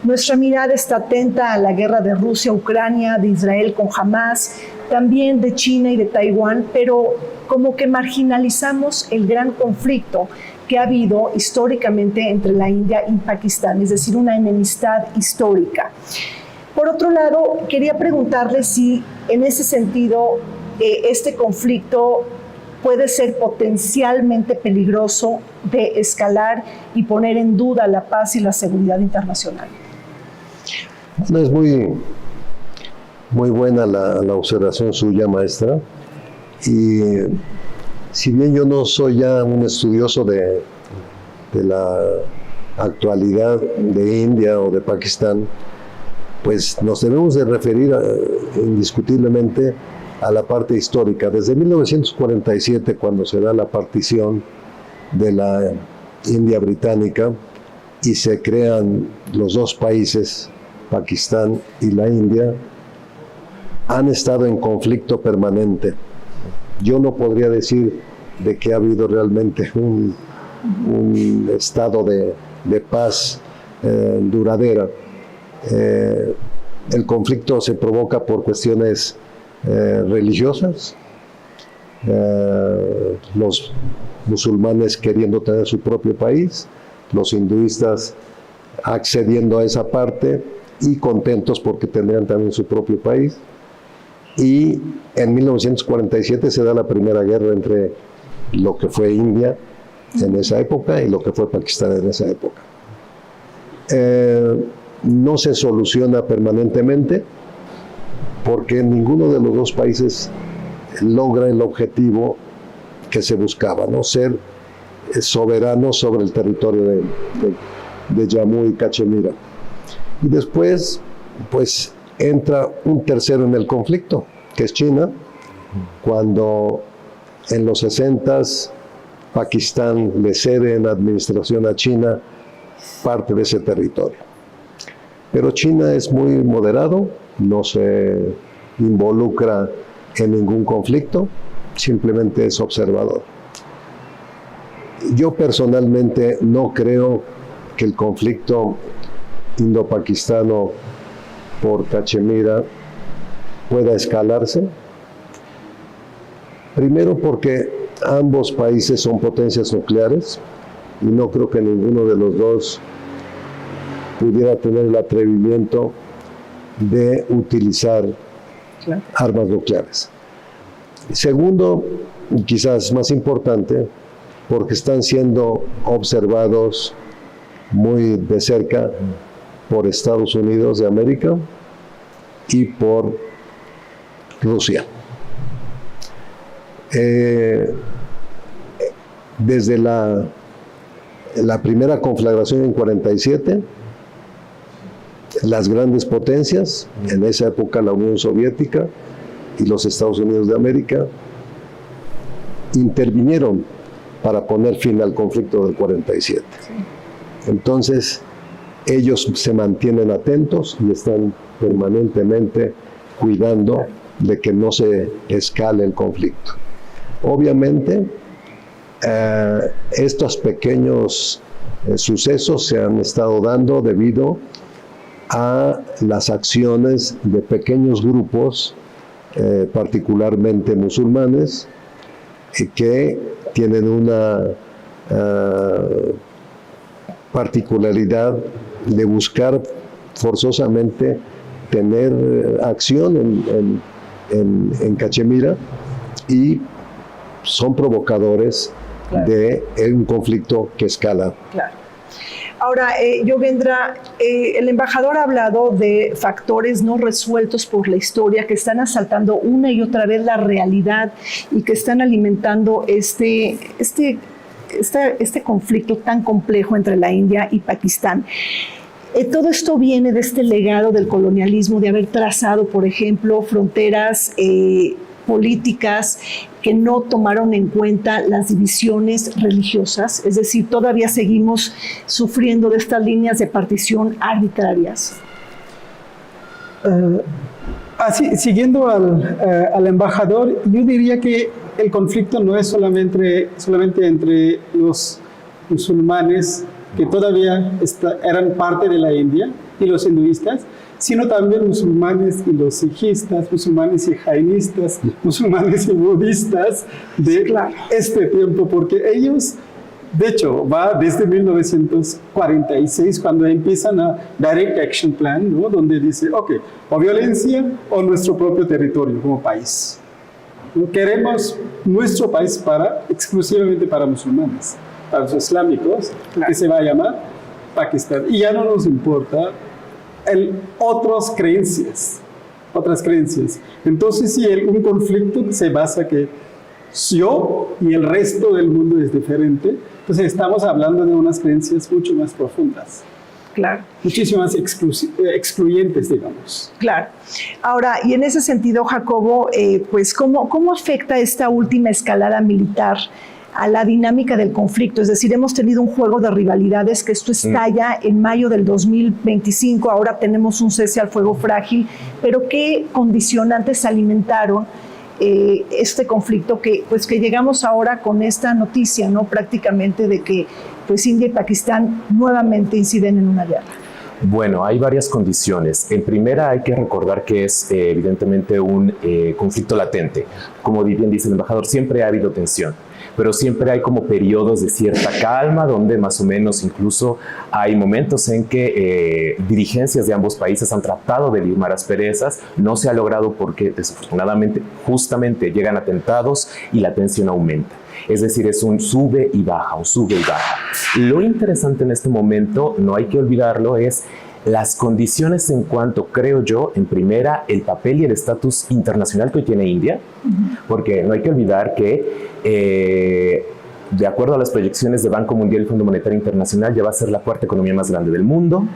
Nuestra mirada está atenta a la guerra de Rusia-Ucrania, de Israel con Hamas, también de China y de Taiwán, pero como que marginalizamos el gran conflicto que ha habido históricamente entre la India y Pakistán, es decir, una enemistad histórica. Por otro lado, quería preguntarle si en ese sentido este conflicto puede ser potencialmente peligroso de escalar y poner en duda la paz y la seguridad internacional. Es muy buena la observación suya, maestra. Y si bien yo no soy ya un estudioso de la actualidad de India o de Pakistán, pues nos debemos de referir indiscutiblemente a la parte histórica. Desde 1947, cuando se da la partición de la India británica y se crean los dos países, Pakistán y la India, han estado en conflicto permanente. Yo no podría decir de que ha habido realmente un estado de paz duradera. El conflicto se provoca por cuestiones religiosas, los musulmanes queriendo tener su propio país, los hinduistas accediendo a esa parte y contentos porque tendrían también su propio país. Y en 1947 se da la primera guerra entre lo que fue India en esa época y lo que fue Pakistán en esa época. No se soluciona permanentemente porque ninguno de los dos países logra el objetivo que se buscaba, ¿no? Ser soberano sobre el territorio de Jammu y Cachemira. Y después, pues, entra un tercero en el conflicto, que es China, cuando en los 60s Pakistán le cede en administración a China parte de ese territorio. Pero China es muy moderado, no se involucra en ningún conflicto, simplemente es observador. Yo personalmente no creo que el conflicto indo-pakistano por Cachemira pueda escalarse. Primero porque ambos países son potencias nucleares y no creo que ninguno de los dos pudiera tener el atrevimiento de utilizar armas nucleares. Segundo, y quizás más importante, porque están siendo observados muy de cerca por Estados Unidos de América y por Rusia. Desde la primera conflagración en 47, las grandes potencias, en esa época la Unión Soviética y los Estados Unidos de América, intervinieron para poner fin al conflicto del 47. Entonces, ellos se mantienen atentos y están permanentemente cuidando de que no se escale el conflicto. Obviamente, estos pequeños sucesos se han estado dando debido a las acciones de pequeños grupos, particularmente musulmanes, que tienen una particularidad de buscar forzosamente tener acción en Cachemira y son provocadores de un conflicto que escala. Claro. Ahora, Yogendra, el embajador ha hablado de factores no resueltos por la historia que están asaltando una y otra vez la realidad y que están alimentando este conflicto tan complejo entre la India y Pakistán. Todo esto viene de este legado del colonialismo, de haber trazado, por ejemplo, fronteras políticas que no tomaron en cuenta las divisiones religiosas, es decir, todavía seguimos sufriendo de estas líneas de partición arbitrarias. Siguiendo al embajador, yo diría que el conflicto no es solamente entre los musulmanes que todavía eran parte de la India y los hinduistas, sino también musulmanes y los sijistas, musulmanes y jainistas, musulmanes y budistas de este tiempo, porque ellos, de hecho, va desde 1946 cuando empiezan a Direct Action Plan, ¿no? Donde dice, ok, o violencia o nuestro propio territorio como país. ¿No? Queremos nuestro país exclusivamente para musulmanes, para los islámicos, que se va a llamar Pakistán. Y ya no nos importa otras creencias. Entonces, si un conflicto se basa que yo y el resto del mundo es diferente, pues estamos hablando de unas creencias mucho más profundas. Claro. Muchísimo más excluyentes, digamos. Claro. Ahora, y en ese sentido, Jacobo, pues, ¿cómo afecta esta última escalada militar a la dinámica del conflicto? Es decir, hemos tenido un juego de rivalidades que esto estalla en mayo del 2025, ahora tenemos un cese al fuego frágil, pero ¿qué condicionantes alimentaron este conflicto que llegamos ahora con esta noticia, ¿no? Prácticamente de que pues India y Pakistán nuevamente inciden en una guerra? Bueno, hay varias condiciones. En primera, hay que recordar que es evidentemente un conflicto latente. Como bien dice el embajador, siempre ha habido tensión, pero siempre hay como periodos de cierta calma, donde más o menos incluso hay momentos en que dirigencias de ambos países han tratado de limar asperezas. No se ha logrado porque desafortunadamente justamente llegan atentados y la tensión aumenta. Es decir, es un sube y baja, un sube y baja. Lo interesante en este momento, no hay que olvidarlo, es las condiciones en cuanto, creo yo, en primera, el papel y el estatus internacional que hoy tiene India, porque no hay que olvidar que de acuerdo a las proyecciones del Banco Mundial y Fondo Monetario Internacional, ya va a ser la cuarta economía más grande del mundo.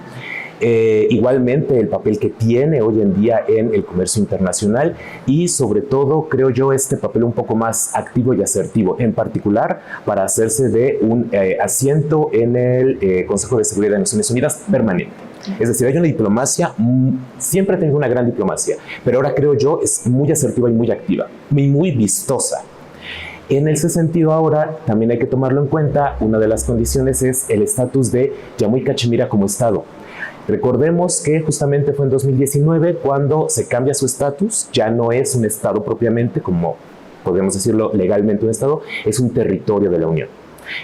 Igualmente el papel que tiene hoy en día en el comercio internacional y sobre todo, creo yo, este papel un poco más activo y asertivo, en particular para hacerse de un asiento en el Consejo de Seguridad de Naciones Unidas permanente. Es decir, hay una diplomacia, siempre ha tenido una gran diplomacia, pero ahora creo yo es muy asertiva y muy activa, y muy vistosa. En ese sentido ahora también hay que tomarlo en cuenta, una de las condiciones es el estatus de Jammu y Cachemira como Estado. Recordemos que justamente fue en 2019 cuando se cambia su estatus, ya no es un estado propiamente, como podríamos decirlo legalmente un estado, es un territorio de la Unión.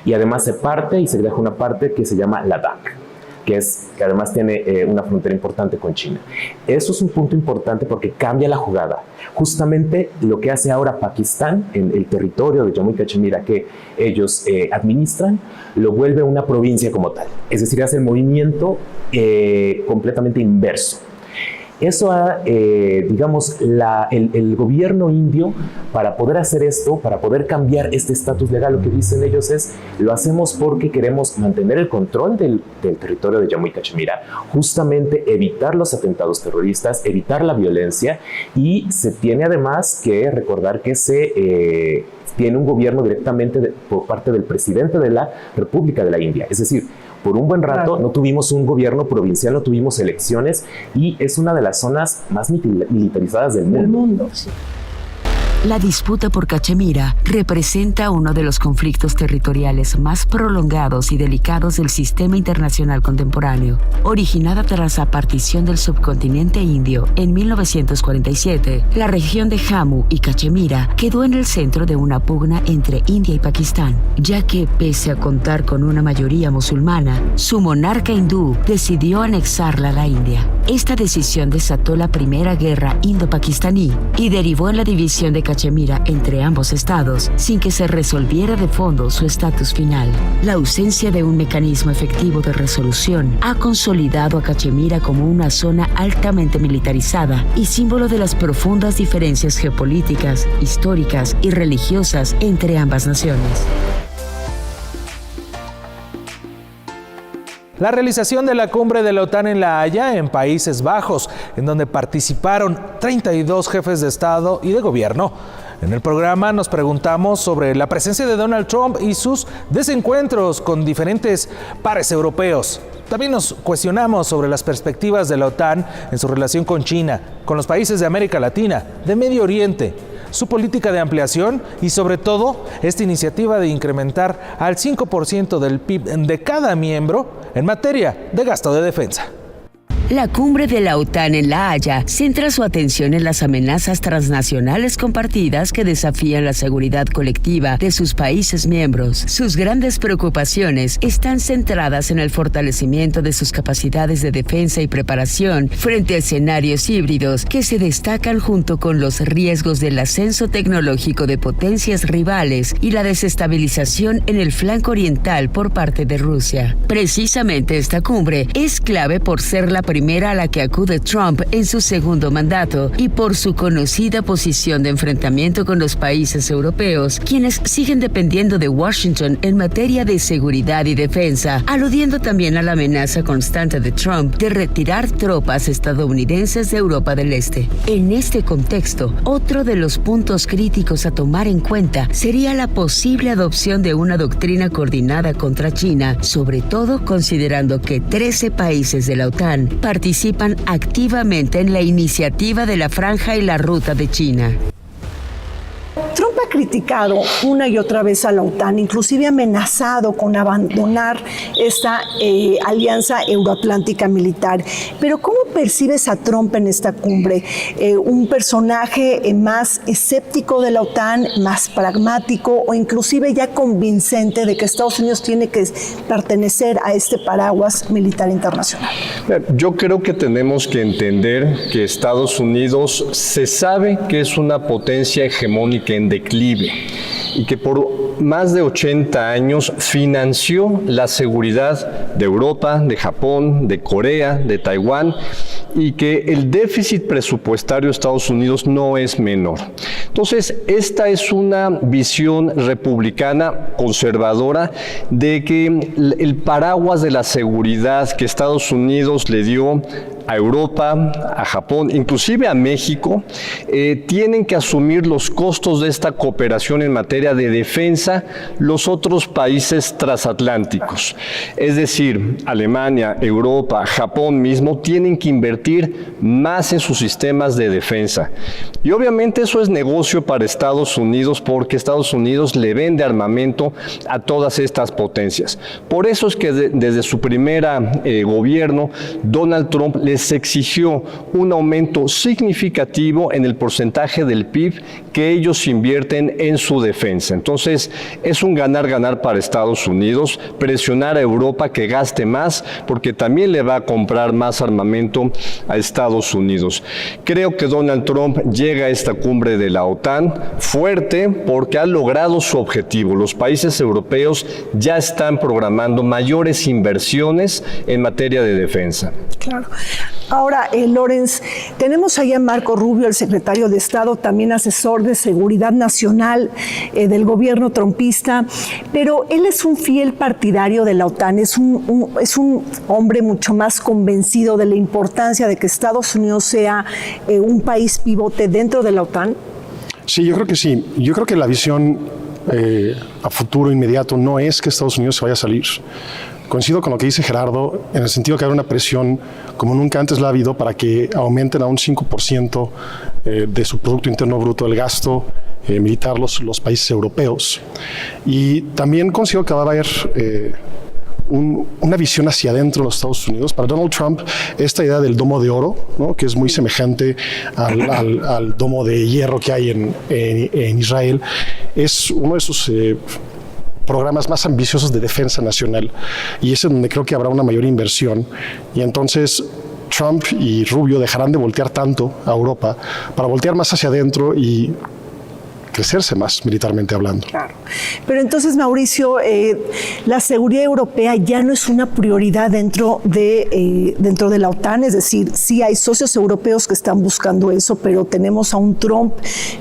Y además se parte y se deja una parte que se llama Ladakh, que además tiene una frontera importante con China. Eso es un punto importante porque cambia la jugada. Justamente lo que hace ahora Pakistán en el territorio de Jammu y Cachemira que ellos administran, lo vuelve una provincia como tal. Es decir, hace el movimiento completamente inverso. Eso digamos, el gobierno indio, para poder hacer esto, para poder cambiar este estatus legal, lo que dicen ellos es, lo hacemos porque queremos mantener el control del territorio de Jammu y Cachemira, justamente evitar los atentados terroristas, evitar la violencia, y se tiene además que recordar que se tiene un gobierno directamente por parte del presidente de la República de la India, es decir, por un buen rato no tuvimos un gobierno provincial, no tuvimos elecciones y es una de las zonas más militarizadas del mundo. Sí. La disputa por Cachemira representa uno de los conflictos territoriales más prolongados y delicados del sistema internacional contemporáneo, originada tras la partición del subcontinente indio en 1947. La región de Jammu y Cachemira quedó en el centro de una pugna entre India y Pakistán, ya que, pese a contar con una mayoría musulmana, su monarca hindú decidió anexarla a la India. Esta decisión desató la primera guerra indo-pakistaní y derivó en la división de Cachemira entre ambos estados, sin que se resolviera de fondo su estatus final. La ausencia de un mecanismo efectivo de resolución ha consolidado a Cachemira como una zona altamente militarizada y símbolo de las profundas diferencias geopolíticas, históricas y religiosas entre ambas naciones. La realización de la cumbre de la OTAN en La Haya, en Países Bajos, en donde participaron 32 jefes de Estado y de Gobierno. En el programa nos preguntamos sobre la presencia de Donald Trump y sus desencuentros con diferentes pares europeos. También nos cuestionamos sobre las perspectivas de la OTAN en su relación con China, con los países de América Latina, de Medio Oriente, su política de ampliación y sobre todo esta iniciativa de incrementar al 5% del PIB de cada miembro en materia de gasto de defensa. La cumbre de la OTAN en La Haya centra su atención en las amenazas transnacionales compartidas que desafían la seguridad colectiva de sus países miembros. Sus grandes preocupaciones están centradas en el fortalecimiento de sus capacidades de defensa y preparación frente a escenarios híbridos que se destacan junto con los riesgos del ascenso tecnológico de potencias rivales y la desestabilización en el flanco oriental por parte de Rusia. Precisamente esta cumbre es clave por ser la primera a la que acude Trump en su segundo mandato y por su conocida posición de enfrentamiento con los países europeos, quienes siguen dependiendo de Washington en materia de seguridad y defensa, aludiendo también a la amenaza constante de Trump de retirar tropas estadounidenses de Europa del Este. En este contexto, otro de los puntos críticos a tomar en cuenta sería la posible adopción de una doctrina coordinada contra China, sobre todo considerando que 13 países de la OTAN participan activamente en la iniciativa de la Franja y la Ruta de China. Trump ha criticado una y otra vez a la OTAN, inclusive amenazado con abandonar esta alianza euroatlántica militar. Pero ¿cómo percibes a Trump en esta cumbre? ¿Un personaje más escéptico de la OTAN, más pragmático o inclusive ya convincente de que Estados Unidos tiene que pertenecer a este paraguas militar internacional? Yo creo que tenemos que entender que Estados Unidos se sabe que es una potencia hegemónica en declive y que por más de 80 años financió la seguridad de Europa, de Japón, de Corea, de Taiwán, y que el déficit presupuestario de Estados Unidos no es menor. Entonces, esta es una visión republicana conservadora de que el paraguas de la seguridad que Estados Unidos le dio a Europa, a Japón, inclusive a México, tienen que asumir los costos de esta cooperación en materia de defensa los otros países transatlánticos. Es decir, Alemania, Europa, Japón mismo tienen que invertir más en sus sistemas de defensa. Y obviamente eso es negocio para Estados Unidos porque Estados Unidos le vende armamento a todas estas potencias. Por eso es que desde su primera gobierno, Donald Trump les exigió un aumento significativo en el porcentaje del PIB que ellos invierten en su defensa. Entonces, es un ganar-ganar para Estados Unidos, presionar a Europa que gaste más, porque también le va a comprar más armamento a Estados Unidos. Creo que Donald Trump llega a esta cumbre de la OTAN fuerte porque ha logrado su objetivo. Los países europeos ya están programando mayores inversiones en materia de defensa. Claro. Ahora, Lorenz, tenemos ahí a Marco Rubio, el secretario de Estado, también asesor de Seguridad Nacional del gobierno trumpista, pero él es un fiel partidario de la OTAN, es un hombre mucho más convencido de la importancia de que Estados Unidos sea un país pivote dentro de la OTAN. Sí, yo creo que sí. Yo creo que la visión a futuro inmediato no es que Estados Unidos se vaya a salir. Coincido con lo que dice Gerardo, en el sentido que hay una presión como nunca antes la ha habido para que aumenten a un 5% de su Producto Interno Bruto el gasto militar los países europeos. Y también considero que va a haber una visión hacia adentro de los Estados Unidos. Para Donald Trump, esta idea del domo de oro, ¿no?, que es muy semejante al domo de hierro que hay en Israel, es uno de sus programas más ambiciosos de defensa nacional, y es en donde creo que habrá una mayor inversión, y entonces Trump y Rubio dejarán de voltear tanto a Europa para voltear más hacia adentro y crecerse más militarmente hablando. Claro. Pero entonces, Mauricio, la seguridad europea ya no es una prioridad dentro de la OTAN, es decir, sí hay socios europeos que están buscando eso, pero tenemos a un Trump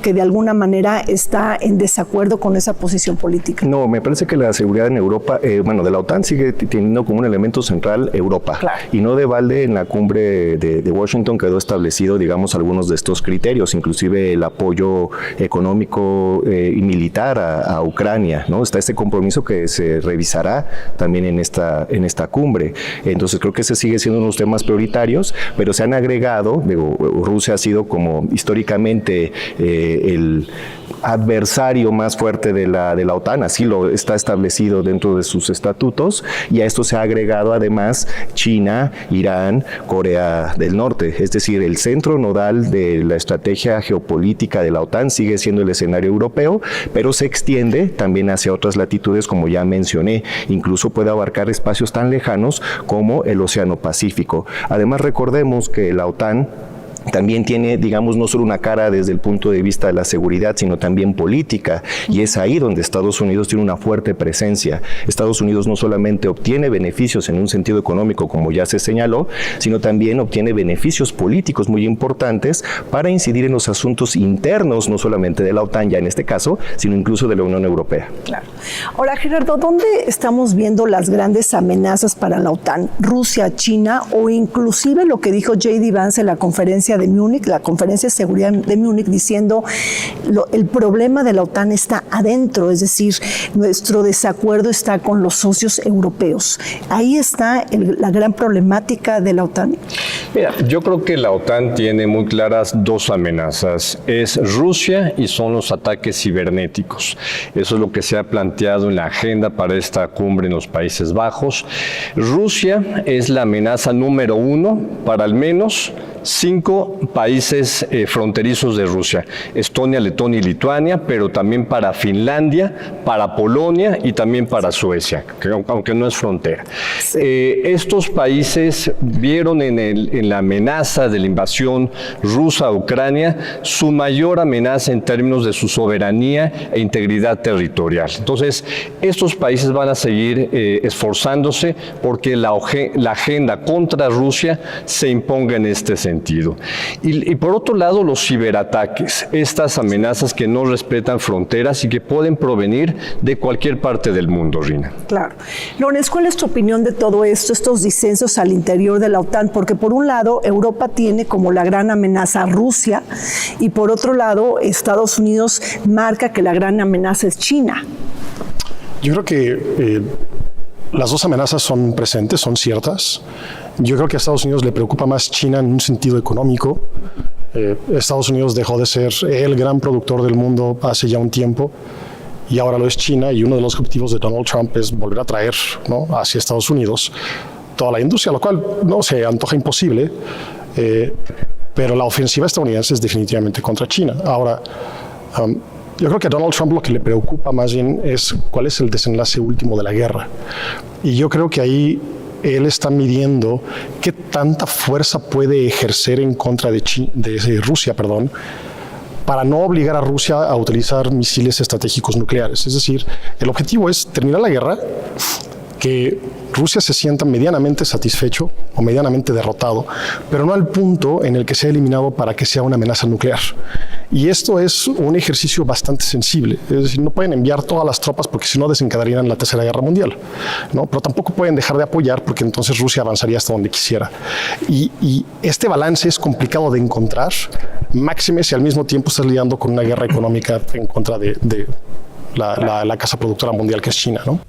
que de alguna manera está en desacuerdo con esa posición política. No, me parece que la seguridad en Europa, de la OTAN sigue teniendo como un elemento central Europa. Claro. Y no de balde en la cumbre de Washington quedó establecido, digamos, algunos de estos criterios, inclusive el apoyo económico y militar a Ucrania, ¿no? Está este compromiso que se revisará también en esta cumbre. Entonces creo que ese sigue siendo uno de los temas prioritarios, pero se han agregado, Rusia ha sido como históricamente el adversario más fuerte de la OTAN, así lo está establecido dentro de sus estatutos, y a esto se ha agregado además China, Irán, Corea del Norte, es decir, el centro nodal de la estrategia geopolítica de la OTAN sigue siendo el escenario europeo, pero se extiende también hacia otras latitudes, como ya mencioné, incluso puede abarcar espacios tan lejanos como el Océano Pacífico. Además, recordemos que la OTAN también tiene, digamos, no solo una cara desde el punto de vista de la seguridad, sino también política, y es ahí donde Estados Unidos tiene una fuerte presencia. Estados Unidos no solamente obtiene beneficios en un sentido económico, como ya se señaló, sino también obtiene beneficios políticos muy importantes para incidir en los asuntos internos, no solamente de la OTAN ya en este caso, sino incluso de la Unión Europea. Claro. Ahora, Gerardo, ¿dónde estamos viendo las grandes amenazas para la OTAN? ¿Rusia, China o inclusive lo que dijo J.D. Vance en la conferencia de Múnich, la conferencia de seguridad de Múnich, diciendo el problema de la OTAN está adentro, es decir, nuestro desacuerdo está con los socios europeos? Ahí está la gran problemática de la OTAN. Mira, yo creo que la OTAN tiene muy claras dos amenazas, es Rusia y son los ataques cibernéticos. Eso es lo que se ha planteado en la agenda para esta cumbre en los Países Bajos. Rusia es la amenaza número 1 para al menos 5 países fronterizos de Rusia: Estonia, Letonia y Lituania, pero también para Finlandia, para Polonia y también para Suecia, que aunque no es frontera. Estos países vieron en en la amenaza de la invasión rusa a Ucrania su mayor amenaza en términos de su soberanía e integridad territorial. Entonces, estos países van a seguir esforzándose porque la agenda contra Rusia se imponga en este sentido. Y por otro lado, los ciberataques, estas amenazas que no respetan fronteras y que pueden provenir de cualquier parte del mundo, Rina. Claro. Lorenz, ¿cuál es tu opinión de todo esto, estos disensos al interior de la OTAN? Porque por un lado, Europa tiene como la gran amenaza a Rusia y por otro lado, Estados Unidos marca que la gran amenaza es China. Yo creo que las dos amenazas son presentes, son ciertas. Yo creo que a Estados Unidos le preocupa más China en un sentido económico. Estados Unidos dejó de ser el gran productor del mundo hace ya un tiempo y ahora lo es China, y uno de los objetivos de Donald Trump es volver a traer, ¿no?, hacia Estados Unidos toda la industria, lo cual no se antoja imposible, pero la ofensiva estadounidense es definitivamente contra China. Ahora, yo creo que a Donald Trump lo que le preocupa más bien es cuál es el desenlace último de la guerra, y yo creo que ahí él está midiendo qué tanta fuerza puede ejercer en contra de Rusia, para no obligar a Rusia a utilizar misiles estratégicos nucleares. Es decir, el objetivo es terminar la guerra, que Rusia se sienta medianamente satisfecho o medianamente derrotado, pero no al punto en el que sea eliminado para que sea una amenaza nuclear. Y esto es un ejercicio bastante sensible. Es decir, no pueden enviar todas las tropas porque si no desencadenarían la Tercera Guerra Mundial, ¿no? Pero tampoco pueden dejar de apoyar porque entonces Rusia avanzaría hasta donde quisiera. Y este balance es complicado de encontrar, máxime si al mismo tiempo estás lidiando con una guerra económica en contra de la casa productora mundial que es China, ¿no?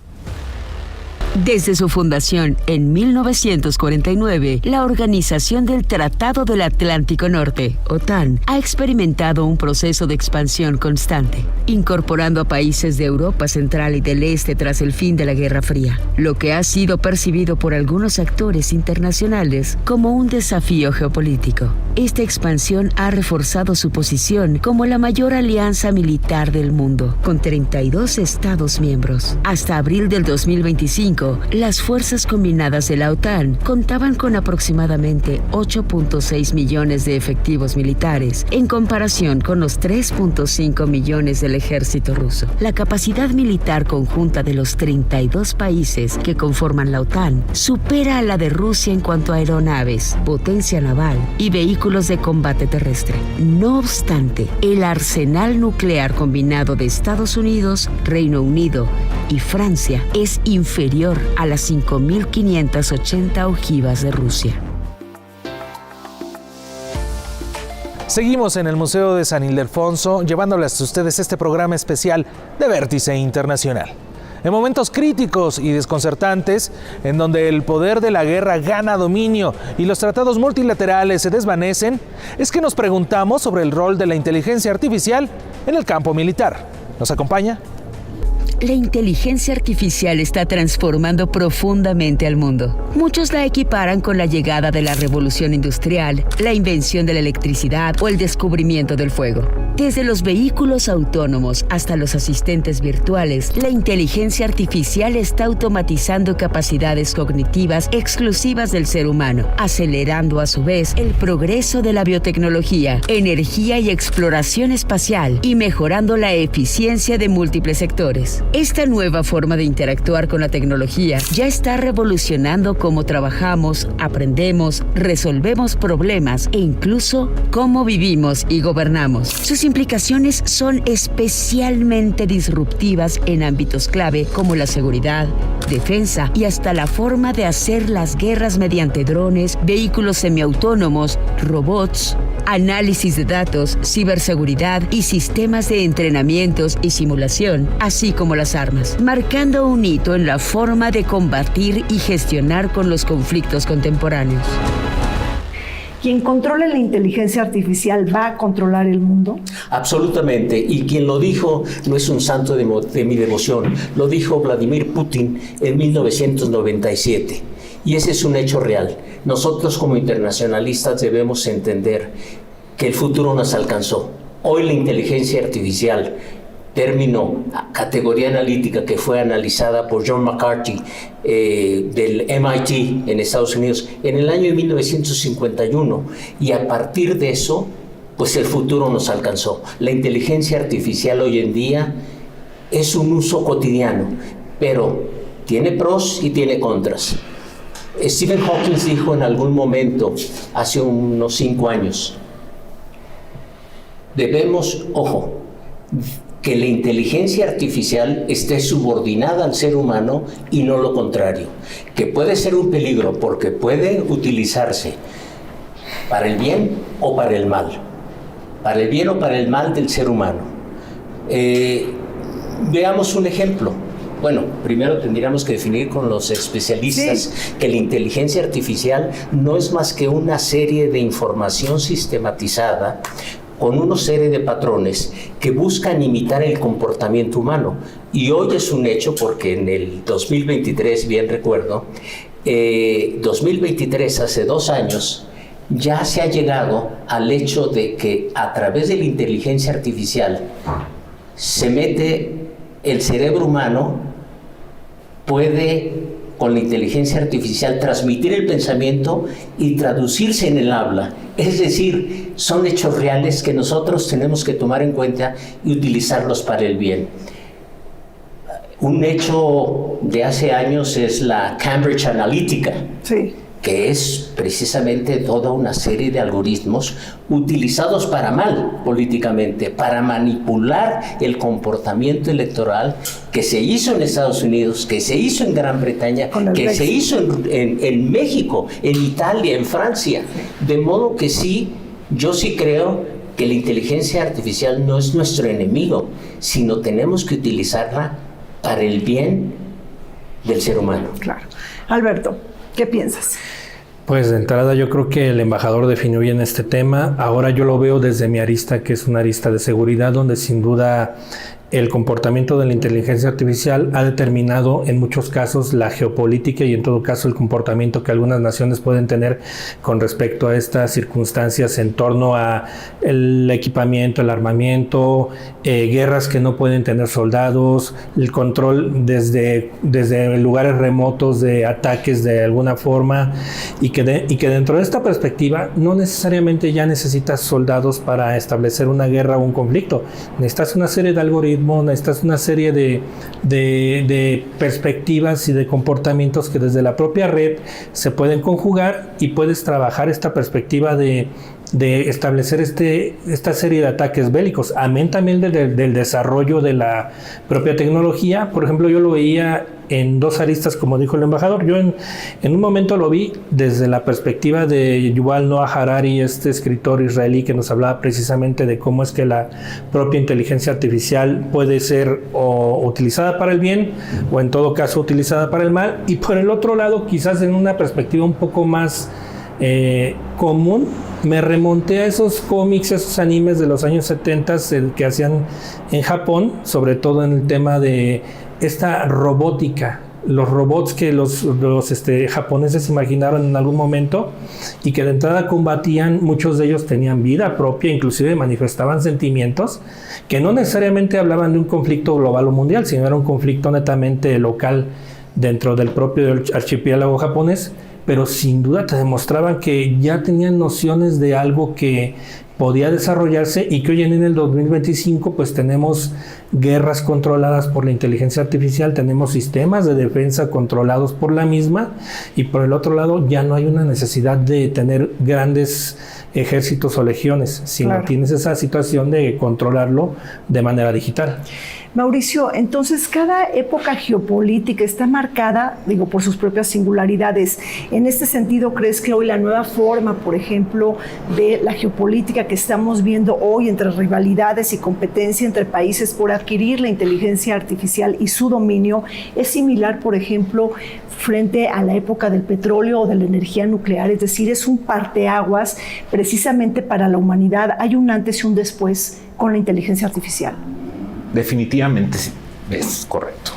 Desde su fundación en 1949, la Organización del Tratado del Atlántico Norte, OTAN, ha experimentado un proceso de expansión constante, incorporando a países de Europa Central y del Este tras el fin de la Guerra Fría, lo que ha sido percibido por algunos actores internacionales como un desafío geopolítico. Esta expansión ha reforzado su posición como la mayor alianza militar del mundo, con 32 Estados miembros. Hasta abril del 2025, las fuerzas combinadas de la OTAN contaban con aproximadamente 8.6 millones de efectivos militares, en comparación con los 3.5 millones del ejército ruso. La capacidad militar conjunta de los 32 países que conforman la OTAN supera a la de Rusia en cuanto a aeronaves, potencia naval y vehículos de combate terrestre. No obstante, el arsenal nuclear combinado de Estados Unidos, Reino Unido y Francia es inferior a las 5.580 ojivas de Rusia. Seguimos en el Museo de San Ildefonso, llevándoles a ustedes este programa especial de Vértice Internacional. En momentos críticos y desconcertantes, en donde el poder de la guerra gana dominio y los tratados multilaterales se desvanecen, es que nos preguntamos sobre el rol de la inteligencia artificial en el campo militar. ¿Nos acompaña? La inteligencia artificial está transformando profundamente al mundo. Muchos la equiparan con la llegada de la revolución industrial, la invención de la electricidad o el descubrimiento del fuego. Desde los vehículos autónomos hasta los asistentes virtuales, la inteligencia artificial está automatizando capacidades cognitivas exclusivas del ser humano, acelerando a su vez el progreso de la biotecnología, energía y exploración espacial y mejorando la eficiencia de múltiples sectores. Esta nueva forma de interactuar con la tecnología ya está revolucionando cómo trabajamos, aprendemos, resolvemos problemas e incluso cómo vivimos y gobernamos. Sus implicaciones son especialmente disruptivas en ámbitos clave como la seguridad, defensa y hasta la forma de hacer las guerras mediante drones, vehículos semiautónomos, robots, análisis de datos, ciberseguridad y sistemas de entrenamientos y simulación, así como las armas, marcando un hito en la forma de combatir y gestionar con los conflictos contemporáneos. ¿Quien controle la inteligencia artificial va a controlar el mundo? Absolutamente, y quien lo dijo no es un santo de mi devoción, lo dijo Vladimir Putin en 1997. Y ese es un hecho real. Nosotros como internacionalistas debemos entender que el futuro nos alcanzó. Hoy la inteligencia artificial término, categoría analítica que fue analizada por John McCarthy del MIT en Estados Unidos en el año de 1951, y a partir de eso, pues el futuro nos alcanzó. La inteligencia artificial hoy en día es un uso cotidiano, pero tiene pros y tiene contras. Stephen Hawking dijo en algún momento, hace unos 5 años, debemos, ojo, que la inteligencia artificial esté subordinada al ser humano y no lo contrario, que puede ser un peligro porque puede utilizarse para el bien o para el mal, para el bien o para el mal del ser humano. Veamos un ejemplo. Bueno, primero tendríamos que definir con los especialistas que la inteligencia artificial no es más que una serie de información sistematizada con una serie de patrones que buscan imitar el comportamiento humano. Y hoy es un hecho porque en el 2023, bien recuerdo, 2023, hace 2 años, ya se ha llegado al hecho de que a través de la inteligencia artificial se mete el cerebro humano, puede con la inteligencia artificial transmitir el pensamiento y traducirse en el habla. Es decir, son hechos reales que nosotros tenemos que tomar en cuenta y utilizarlos para el bien. Un hecho de hace años es la Cambridge Analytica, que es precisamente toda una serie de algoritmos utilizados para mal políticamente, para manipular el comportamiento electoral que se hizo en Estados Unidos, que se hizo en Gran Bretaña, que se hizo en México, en Italia, en Francia. De modo que yo sí creo que la inteligencia artificial no es nuestro enemigo, sino tenemos que utilizarla para el bien del ser humano. Claro. Alberto, ¿qué piensas? Pues de entrada yo creo que el embajador definió bien este tema. Ahora yo lo veo desde mi arista, que es una arista de seguridad, donde sin duda el comportamiento de la inteligencia artificial ha determinado en muchos casos la geopolítica y en todo caso el comportamiento que algunas naciones pueden tener con respecto a estas circunstancias en torno a el equipamiento, el armamento, guerras que no pueden tener soldados, el control desde lugares remotos de ataques de alguna forma, y que dentro de esta perspectiva no necesariamente ya necesitas soldados para establecer una guerra o un conflicto. Necesitas una serie de algoritmos, necesitas una serie de perspectivas y de comportamientos que desde la propia red se pueden conjugar, y puedes trabajar esta perspectiva de establecer esta serie de ataques bélicos, amén también del desarrollo de la propia tecnología. Por ejemplo, yo lo veía en 2 aristas, como dijo el embajador. Yo en un momento lo vi desde la perspectiva de Yuval Noah Harari, este escritor israelí que nos hablaba precisamente de cómo es que la propia inteligencia artificial puede ser o utilizada para el bien o en todo caso utilizada para el mal. Y por el otro lado, quizás en una perspectiva un poco más común, me remonté a esos cómics, esos animes de los años 70 que hacían en Japón, sobre todo en el tema de esta robótica, los robots que los japoneses imaginaron en algún momento y que de entrada combatían. Muchos de ellos tenían vida propia, inclusive manifestaban sentimientos que no necesariamente hablaban de un conflicto global o mundial, sino era un conflicto netamente local dentro del propio archipiélago japonés, pero sin duda te demostraban que ya tenían nociones de algo que podía desarrollarse, y que hoy en el 2025 pues tenemos guerras controladas por la inteligencia artificial, tenemos sistemas de defensa controlados por la misma, y por el otro lado ya no hay una necesidad de tener grandes ejércitos o legiones, sino tienes esa situación de controlarlo de manera digital. Mauricio, entonces cada época geopolítica está marcada, por sus propias singularidades. En este sentido, ¿crees que hoy la nueva forma, por ejemplo, de la geopolítica que estamos viendo hoy entre rivalidades y competencia entre países por adquirir la inteligencia artificial y su dominio es similar, por ejemplo, frente a la época del petróleo o de la energía nuclear? Es decir, es un parteaguas precisamente para la humanidad. Hay un antes y un después con la inteligencia artificial. Definitivamente sí, es correcto.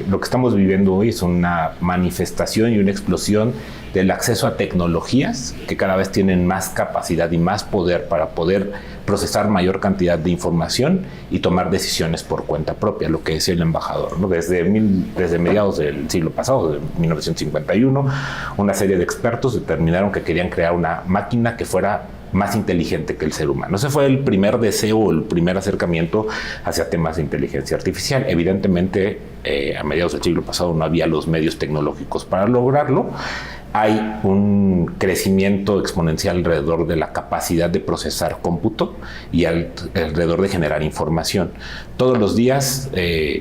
Lo que estamos viviendo hoy es una manifestación y una explosión del acceso a tecnologías que cada vez tienen más capacidad y más poder para poder procesar mayor cantidad de información y tomar decisiones por cuenta propia, lo que decía el embajador, ¿no? Desde mediados del siglo pasado, de 1951, una serie de expertos determinaron que querían crear una máquina que fuera más inteligente que el ser humano. Ese fue el primer deseo, el primer acercamiento hacia temas de inteligencia artificial. Evidentemente, a mediados del siglo pasado no había los medios tecnológicos para lograrlo. Hay un crecimiento exponencial alrededor de la capacidad de procesar cómputo y alrededor de generar información. Todos los días,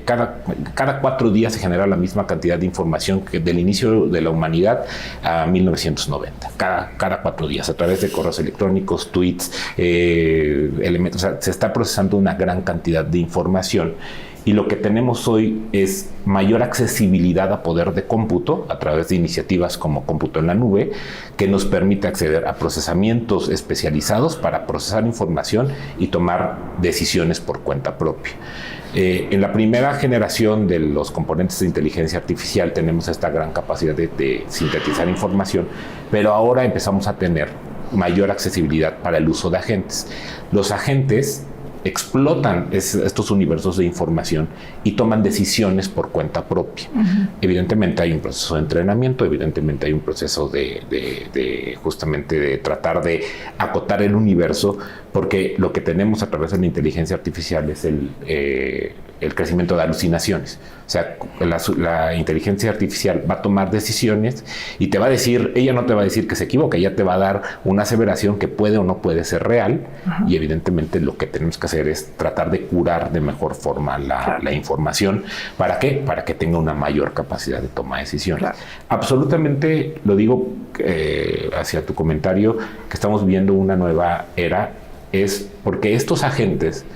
cada 4 días se genera la misma cantidad de información que del inicio de la humanidad a 1990. Cada 4 días, a través de correos electrónicos, tweets, elementos. O sea, se está procesando una gran cantidad de información. Y lo que tenemos hoy es mayor accesibilidad a poder de cómputo a través de iniciativas como cómputo en la nube, que nos permite acceder a procesamientos especializados para procesar información y tomar decisiones por cuenta propia. En la primera generación de los componentes de inteligencia artificial tenemos esta gran capacidad de sintetizar información, pero ahora empezamos a tener mayor accesibilidad para el uso de agentes. Los agentes explotan estos universos de información y toman decisiones por cuenta propia. Evidentemente hay un proceso de entrenamiento, evidentemente hay un proceso justamente de tratar de acotar el universo, porque lo que tenemos a través de la inteligencia artificial es el crecimiento de alucinaciones. O sea, la inteligencia artificial va a tomar decisiones y te va a decir, ella no te va a decir que se equivoca, ella te va a dar una aseveración que puede o no puede ser real. Y evidentemente lo que tenemos que hacer es tratar de curar de mejor forma la información. ¿Para qué? Para que tenga una mayor capacidad de toma de decisiones. Absolutamente, lo digo hacia tu comentario, que estamos viviendo una nueva era, es porque estos agentes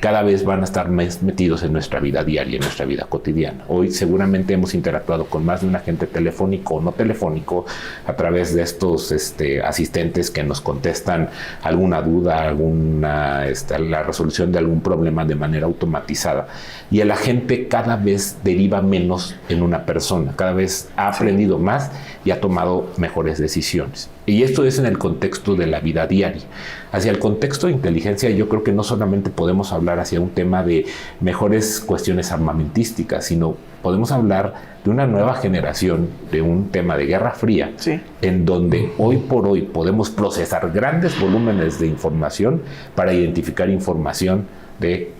cada vez van a estar más metidos en nuestra vida diaria, en nuestra vida cotidiana. Hoy seguramente hemos interactuado con más de un agente telefónico o no telefónico a través de estos asistentes que nos contestan alguna duda, la resolución de algún problema de manera automatizada. Y el agente cada vez deriva menos en una persona, cada vez ha aprendido más y ha tomado mejores decisiones. Y esto es en el contexto de la vida diaria. Hacia el contexto de inteligencia, yo creo que no solamente podemos hablar hacia un tema de mejores cuestiones armamentísticas, sino podemos hablar de una nueva generación, de un tema de Guerra Fría, en donde hoy por hoy podemos procesar grandes volúmenes de información para identificar información de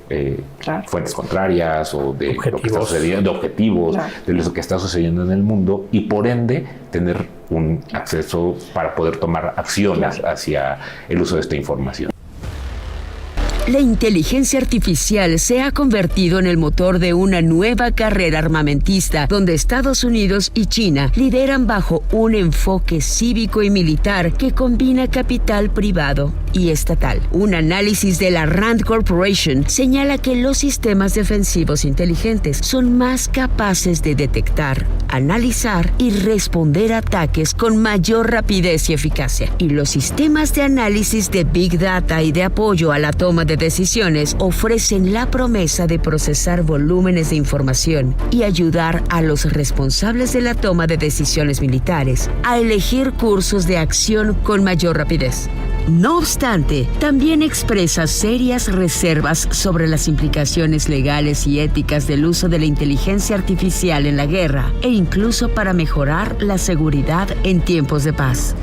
fuentes contrarias o de lo que está sucediendo, de objetivos, de lo que está sucediendo en el mundo, y por ende tener un acceso para poder tomar acciones hacia el uso de esta información. La inteligencia artificial se ha convertido en el motor de una nueva carrera armamentista, donde Estados Unidos y China lideran bajo un enfoque cívico y militar que combina capital privado y estatal. Un análisis de la Rand Corporation señala que los sistemas defensivos inteligentes son más capaces de detectar, analizar y responder a ataques con mayor rapidez y eficacia. Y los sistemas de análisis de Big Data y de apoyo a la toma de decisiones ofrecen la promesa de procesar volúmenes de información y ayudar a los responsables de la toma de decisiones militares a elegir cursos de acción con mayor rapidez. No obstante, también expresa serias reservas sobre las implicaciones legales y éticas del uso de la inteligencia artificial en la guerra e incluso para mejorar la seguridad en tiempos de paz.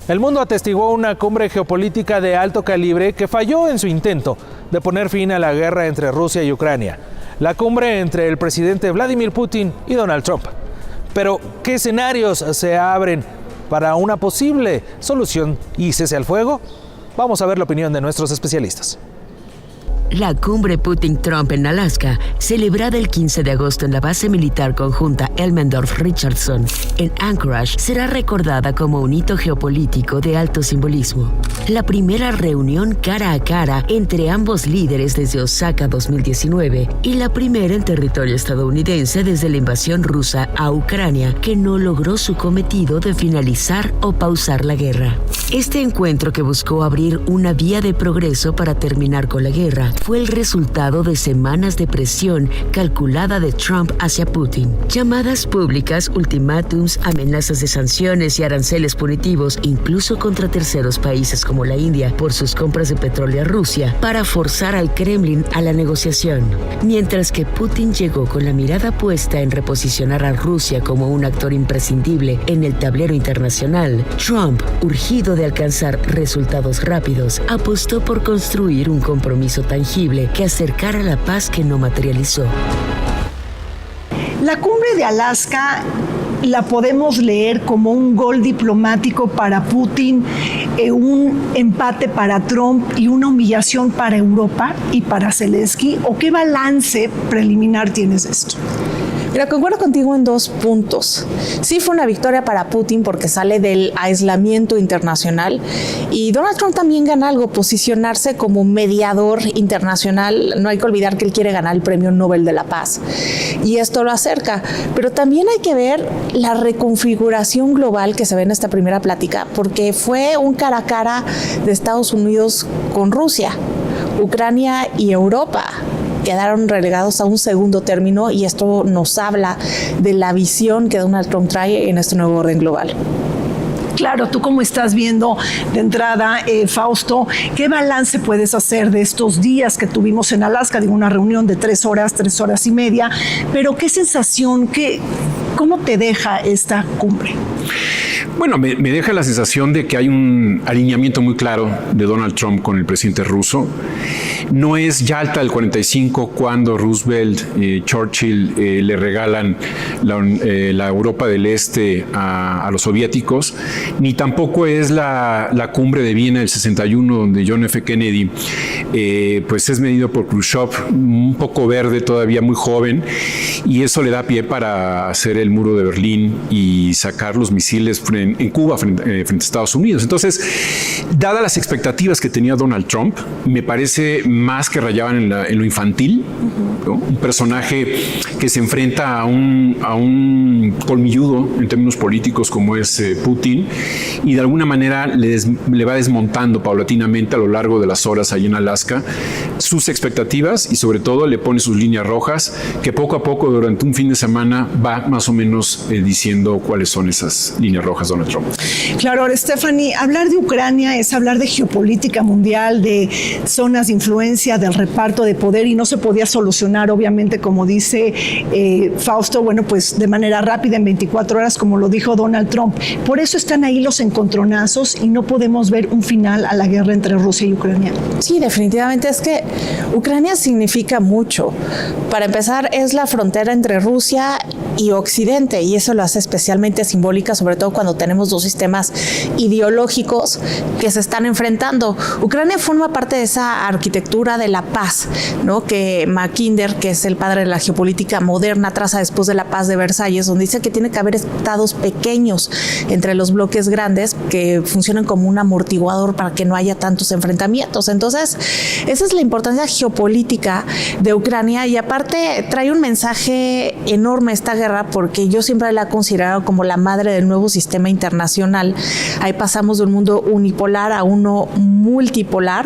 El mundo atestiguó una cumbre geopolítica de alto calibre que falló en su intento de poner fin a la guerra entre Rusia y Ucrania. La cumbre entre el presidente Vladimir Putin y Donald Trump. Pero, ¿qué escenarios se abren para una posible solución y cese al fuego? Vamos a ver la opinión de nuestros especialistas. La cumbre Putin-Trump en Alaska, celebrada el 15 de agosto en la base militar conjunta Elmendorf-Richardson, en Anchorage, será recordada como un hito geopolítico de alto simbolismo. La primera reunión cara a cara entre ambos líderes desde Osaka 2019 y la primera en territorio estadounidense desde la invasión rusa a Ucrania, que no logró su cometido de finalizar o pausar la guerra. Este encuentro, que buscó abrir una vía de progreso para terminar con la guerra, fue el resultado de semanas de presión calculada de Trump hacia Putin. Llamadas públicas, ultimátums, amenazas de sanciones y aranceles punitivos, incluso contra terceros países como la India por sus compras de petróleo a Rusia, para forzar al Kremlin a la negociación. Mientras que Putin llegó con la mirada puesta en reposicionar a Rusia como un actor imprescindible en el tablero internacional, Trump, urgido de alcanzar resultados rápidos, apostó por construir un compromiso tangible que acercara la paz que no materializó. La cumbre de Alaska la podemos leer como un gol diplomático para Putin, un empate para Trump y una humillación para Europa y para Zelensky. ¿O qué balance preliminar tienes de esto? Mira, concuerdo contigo en 2 puntos. Sí fue una victoria para Putin porque sale del aislamiento internacional, y Donald Trump también gana algo, posicionarse como mediador internacional. No hay que olvidar que él quiere ganar el Premio Nobel de la Paz y esto lo acerca, pero también hay que ver la reconfiguración global que se ve en esta primera plática, porque fue un cara a cara de Estados Unidos con Rusia, Ucrania y Europa. Quedaron relegados a un segundo término, y esto nos habla de la visión que Donald Trump trae en este nuevo orden global. Claro, tú cómo estás viendo de entrada, Fausto, ¿qué balance puedes hacer de estos días que tuvimos en Alaska? Digo, una reunión de 3 horas y media, pero ¿qué sensación, cómo te deja esta cumbre? Bueno, me deja la sensación de que hay un alineamiento muy claro de Donald Trump con el presidente ruso. No es Yalta del 45 cuando Roosevelt y Churchill le regalan la Europa del Este a los soviéticos, ni tampoco es la cumbre de Viena del 61 donde John F. Kennedy pues es medido por Khrushchev, un poco verde todavía, muy joven, y eso le da pie para hacer el muro de Berlín y sacar los misiles en Cuba frente a Estados Unidos. Entonces, dadas las expectativas que tenía Donald Trump, me parece más que rayaban en lo infantil, ¿no? Un personaje que se enfrenta a un colmilludo en términos políticos como es Putin, y de alguna manera le va desmontando paulatinamente a lo largo de las horas allí en Alaska sus expectativas, y sobre todo le pone sus líneas rojas, que poco a poco durante un fin de semana va más o menos diciendo cuáles son esas líneas rojas Donald Trump. Claro, ahora, Stephanie, hablar de Ucrania es hablar de geopolítica mundial, de zonas de influencia, del reparto de poder, y no se podía solucionar, obviamente, como dice Fausto, bueno, pues de manera rápida, en 24 horas, como lo dijo Donald Trump. Por eso están ahí los encontronazos y no podemos ver un final a la guerra entre Rusia y Ucrania. Sí, definitivamente es que Ucrania significa mucho. Para empezar, es la frontera entre Rusia y Occidente, y eso lo hace especialmente simbólica, sobre todo cuando tenemos 2 sistemas ideológicos que se están enfrentando. Ucrania forma parte de esa arquitectura de la paz, ¿no? Que Mackinder, que es el padre de la geopolítica moderna, traza después de la paz de Versalles, donde dice que tiene que haber estados pequeños entre los bloques grandes que funcionan como un amortiguador para que no haya tantos enfrentamientos. Entonces, esa es la importancia geopolítica de Ucrania, y aparte trae un mensaje enorme esta guerra, porque yo siempre la he considerado como la madre del nuevo sistema internacional. Ahí pasamos de un mundo unipolar a uno multipolar,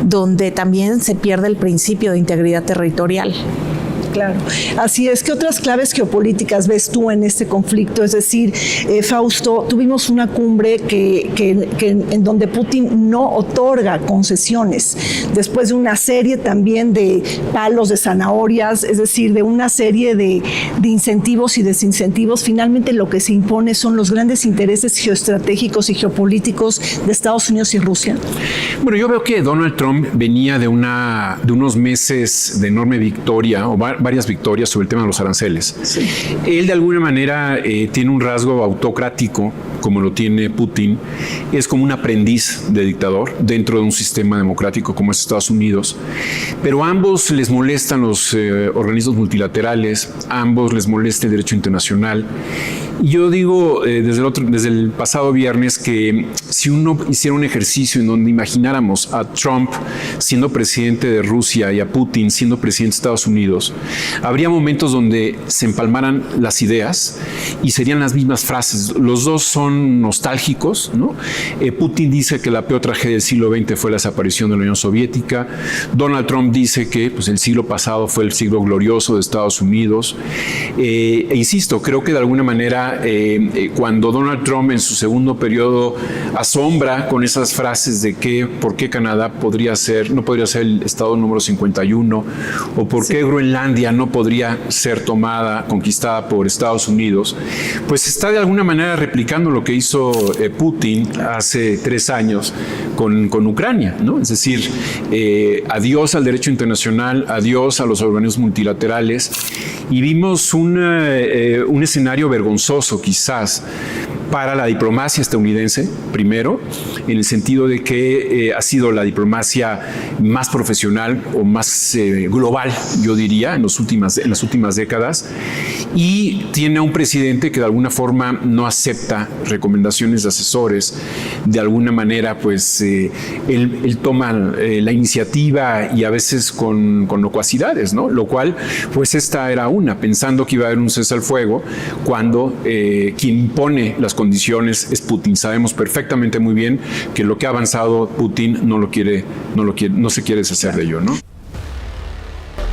donde también se pierde el principio de integridad territorial. Claro, así es. ¿Qué otras claves geopolíticas ves tú en este conflicto? Es decir, Fausto, tuvimos una cumbre en donde Putin no otorga concesiones, después de una serie también de palos de zanahorias, es decir, de una serie de incentivos y desincentivos. Finalmente lo que se impone son los grandes intereses geoestratégicos y geopolíticos de Estados Unidos y Rusia. Bueno, yo veo que Donald Trump venía de unos meses de enorme victoria, o varias victorias sobre el tema de los aranceles. Sí. Él de alguna manera tiene un rasgo autocrático, como lo tiene Putin. Es como un aprendiz de dictador dentro de un sistema democrático como es Estados Unidos. Pero a ambos les molestan los organismos multilaterales, a ambos les molesta el derecho internacional. Yo digo desde el pasado viernes que si uno hiciera un ejercicio en donde imagináramos a Trump siendo presidente de Rusia y a Putin siendo presidente de Estados Unidos, habría momentos donde se empalmaran las ideas y serían las mismas frases. Los dos son nostálgicos, ¿no? Putin dice que la peor tragedia del siglo XX fue la desaparición de la Unión Soviética. Donald Trump dice que pues, el siglo pasado fue el siglo glorioso de Estados Unidos. E insisto, creo que de alguna manera cuando Donald Trump en su segundo periodo asombra con esas frases de que por qué Canadá no podría ser el estado número 51 o por qué Groenlandia no podría ser conquistada por Estados Unidos, pues está de alguna manera replicando lo que hizo Putin hace 3 años con Ucrania, ¿no? Es decir, adiós al derecho internacional, adiós a los organismos multilaterales, y vimos un escenario vergonzoso quizás para la diplomacia estadounidense, primero, en el sentido de que ha sido la diplomacia más profesional o más global, yo diría, en las últimas décadas, y tiene a un presidente que de alguna forma no acepta recomendaciones de asesores, de alguna manera pues él toma la iniciativa y a veces con locuacidades, ¿no? Lo cual pues esta era pensando que iba a haber un cese al fuego cuando quien impone las condiciones es Putin. Sabemos perfectamente muy bien que lo que ha avanzado Putin no se quiere deshacer de ello, ¿no?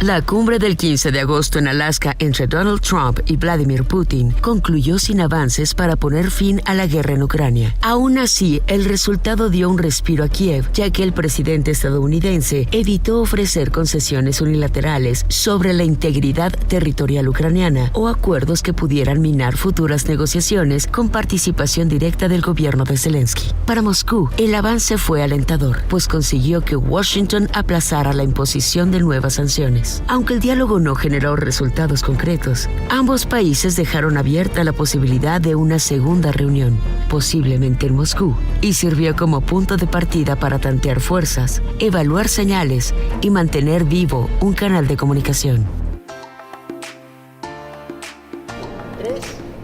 La cumbre del 15 de agosto en Alaska entre Donald Trump y Vladimir Putin concluyó sin avances para poner fin a la guerra en Ucrania. Aún así, el resultado dio un respiro a Kiev, ya que el presidente estadounidense evitó ofrecer concesiones unilaterales sobre la integridad territorial ucraniana o acuerdos que pudieran minar futuras negociaciones con participación directa del gobierno de Zelensky. Para Moscú, el avance fue alentador, pues consiguió que Washington aplazara la imposición de nuevas sanciones. Aunque el diálogo no generó resultados concretos, ambos países dejaron abierta la posibilidad de una segunda reunión, posiblemente en Moscú, y sirvió como punto de partida para tantear fuerzas, evaluar señales y mantener vivo un canal de comunicación.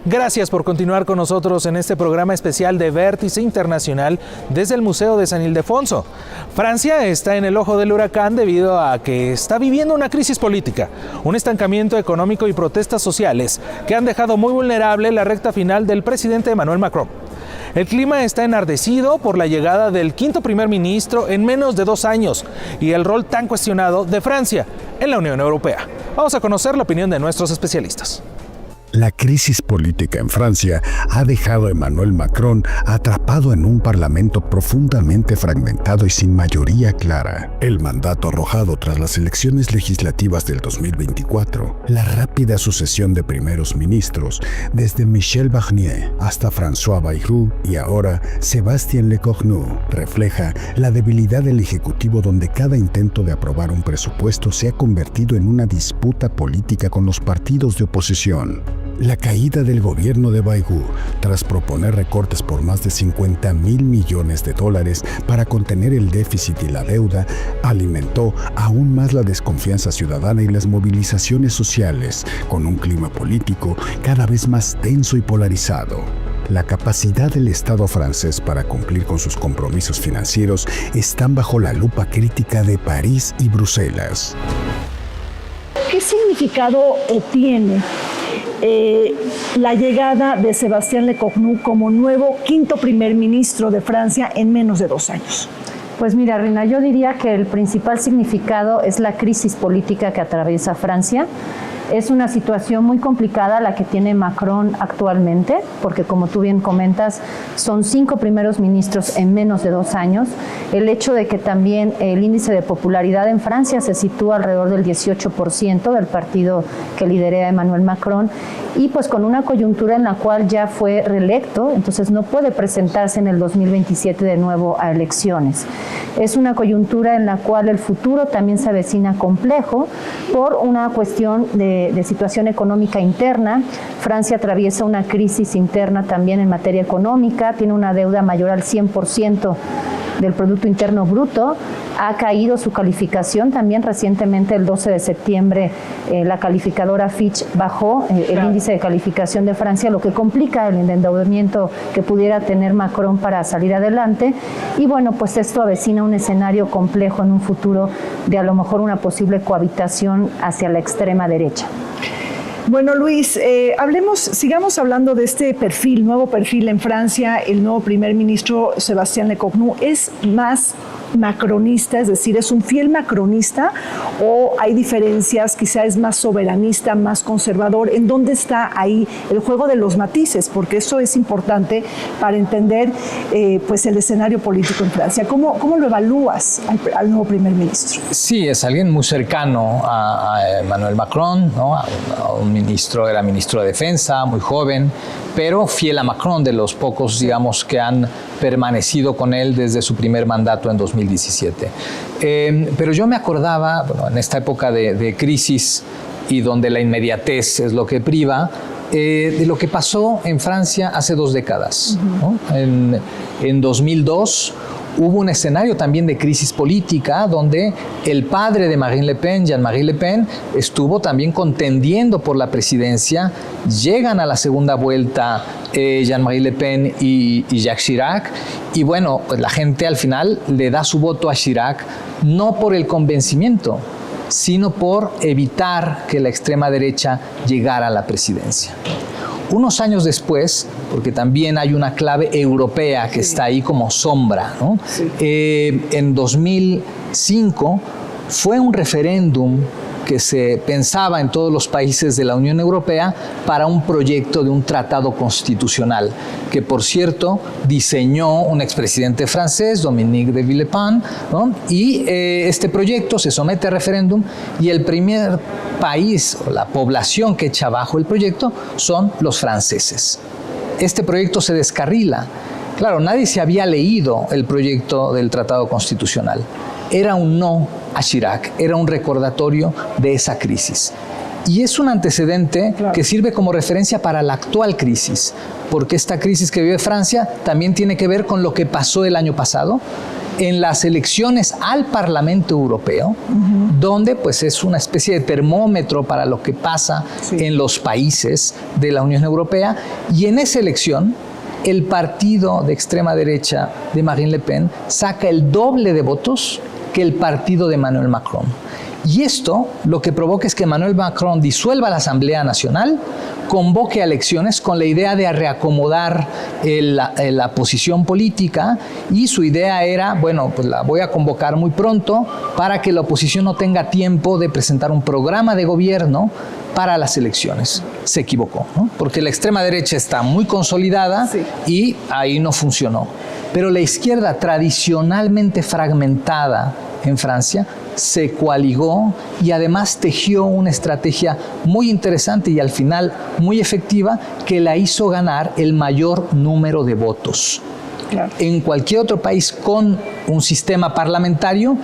Gracias por continuar con nosotros en este programa especial de Vértice Internacional desde el Museo de San Ildefonso. Francia está en el ojo del huracán debido a que está viviendo una crisis política, un estancamiento económico y protestas sociales que han dejado muy vulnerable la recta final del presidente Emmanuel Macron. El clima está enardecido por la llegada del quinto primer ministro en menos de 2 años y el rol tan cuestionado de Francia en la Unión Europea. Vamos a conocer la opinión de nuestros especialistas. La crisis política en Francia ha dejado a Emmanuel Macron atrapado en un parlamento profundamente fragmentado y sin mayoría clara. El mandato arrojado tras las elecciones legislativas del 2024, la rápida sucesión de primeros ministros, desde Michel Barnier hasta François Bayrou y ahora Sébastien Lecornu, refleja la debilidad del Ejecutivo, donde cada intento de aprobar un presupuesto se ha convertido en una disputa política con los partidos de oposición. La caída del gobierno de Bayrou, tras proponer recortes por más de $50,000 millones para contener el déficit y la deuda, alimentó aún más la desconfianza ciudadana y las movilizaciones sociales, con un clima político cada vez más tenso y polarizado. La capacidad del Estado francés para cumplir con sus compromisos financieros están bajo la lupa crítica de París y Bruselas. ¿Qué significado tiene la llegada de Sébastien Lecornu como nuevo quinto primer ministro de Francia en menos de 2 años? Pues mira, Rina, yo diría que el principal significado es la crisis política que atraviesa Francia. Es una situación muy complicada la que tiene Macron actualmente, porque como tú bien comentas, son 5 primeros ministros en menos de 2 años. El hecho de que también el índice de popularidad en Francia se sitúa alrededor del 18% del partido que lidera Emmanuel Macron, y pues con una coyuntura en la cual ya fue reelecto, entonces no puede presentarse en el 2027 de nuevo a elecciones. Es una coyuntura en la cual el futuro también se avecina complejo por una cuestión de situación económica interna. Francia atraviesa una crisis interna también en materia económica, tiene una deuda mayor al 100% del Producto Interno Bruto, ha caído su calificación. También recientemente, el 12 de septiembre, la calificadora Fitch bajó el índice de calificación de Francia, lo que complica el endeudamiento que pudiera tener Macron para salir adelante. Y bueno, pues esto avecina un escenario complejo en un futuro de a lo mejor una posible cohabitación hacia la extrema derecha. Bueno, Luis, sigamos hablando de este nuevo perfil en Francia. El nuevo primer ministro, Sébastien Lecornu, ¿es más macronista, es decir, es un fiel macronista, o hay diferencias, quizá es más soberanista, más conservador? ¿En dónde está ahí el juego de los matices? Porque eso es importante para entender pues el escenario político en Francia. ¿Cómo lo evalúas al nuevo primer ministro? Sí, es alguien muy cercano a Emmanuel Macron, ¿no? Era ministro de Defensa, muy joven, pero fiel a Macron, de los pocos, digamos, que han permanecido con él desde su primer mandato en 2017. Pero yo me acordaba, bueno, en esta época de crisis y donde la inmediatez es lo que priva, de lo que pasó en Francia hace 2 décadas, ¿no? En 2002 hubo un escenario también de crisis política donde el padre de Marine Le Pen, Jean-Marie Le Pen, estuvo también contendiendo por la presidencia. Llegan a la segunda vuelta Jean-Marie Le Pen y Jacques Chirac, y bueno, pues la gente al final le da su voto a Chirac, no por el convencimiento, sino por evitar que la extrema derecha llegara a la presidencia. Unos años después, porque también hay una clave europea que está ahí como sombra, ¿no? En 2005 fue un referéndum que se pensaba en todos los países de la Unión Europea para un proyecto de un tratado constitucional, que por cierto diseñó un expresidente francés, Dominique de Villepin, ¿no? Y este proyecto se somete a referéndum y el primer país o la población que echa abajo el proyecto son los franceses. Este proyecto se descarrila. Claro, nadie se había leído el proyecto del tratado constitucional. Era un no a Chirac, era un recordatorio de esa crisis. Y es un antecedente que sirve como referencia para la actual crisis, porque esta crisis que vive Francia también tiene que ver con lo que pasó el año pasado en las elecciones al Parlamento Europeo, donde pues es una especie de termómetro para lo que pasa en los países de la Unión Europea, y en esa elección el partido de extrema derecha de Marine Le Pen saca el doble de votos que el partido de Emmanuel Macron. Y esto lo que provoca es que Emmanuel Macron disuelva la Asamblea Nacional, convoque a elecciones con la idea de reacomodar la posición política, y su idea era, bueno, pues la voy a convocar muy pronto para que la oposición no tenga tiempo de presentar un programa de gobierno para las elecciones. Se equivocó, ¿no? Porque la extrema derecha está muy consolidada y ahí no funcionó. Pero la izquierda, tradicionalmente fragmentada en Francia, se coaligó y además tejió una estrategia muy interesante y al final muy efectiva que la hizo ganar el mayor número de votos. En cualquier otro país con un sistema parlamentario,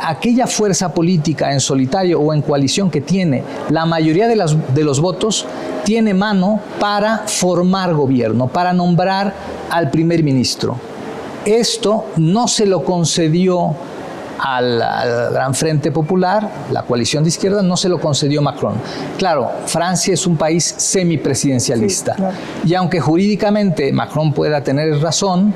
aquella fuerza política en solitario o en coalición que tiene la mayoría de los votos tiene mano para formar gobierno, para nombrar al primer ministro. Esto no se lo concedió al Gran Frente Popular, la coalición de izquierda, no se lo concedió Macron. Claro, Francia es un país semipresidencialista, y aunque jurídicamente Macron pueda tener razón,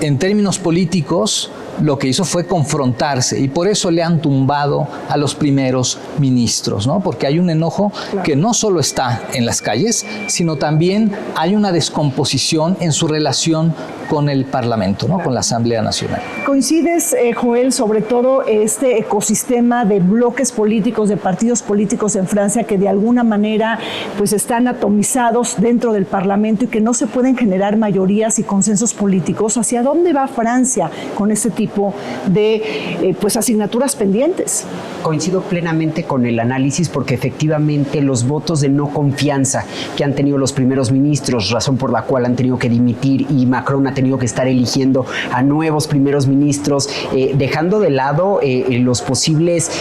en términos políticos lo que hizo fue confrontarse, y por eso le han tumbado a los primeros ministros, ¿no? Porque hay un enojo que no solo está en las calles, sino también hay una descomposición en su relación con el Parlamento, ¿no? Con la Asamblea Nacional. ¿Coincides, Joel, sobre todo este ecosistema de bloques políticos, de partidos políticos en Francia que de alguna manera pues están atomizados dentro del Parlamento y que no se pueden generar mayorías y consensos políticos? ¿Hacia dónde va Francia con este tipo de pues asignaturas pendientes? Coincido plenamente con el análisis, porque efectivamente los votos de no confianza que han tenido los primeros ministros, razón por la cual han tenido que dimitir, y Macron ha tenido que estar eligiendo a nuevos primeros ministros, dejando de lado los posibles,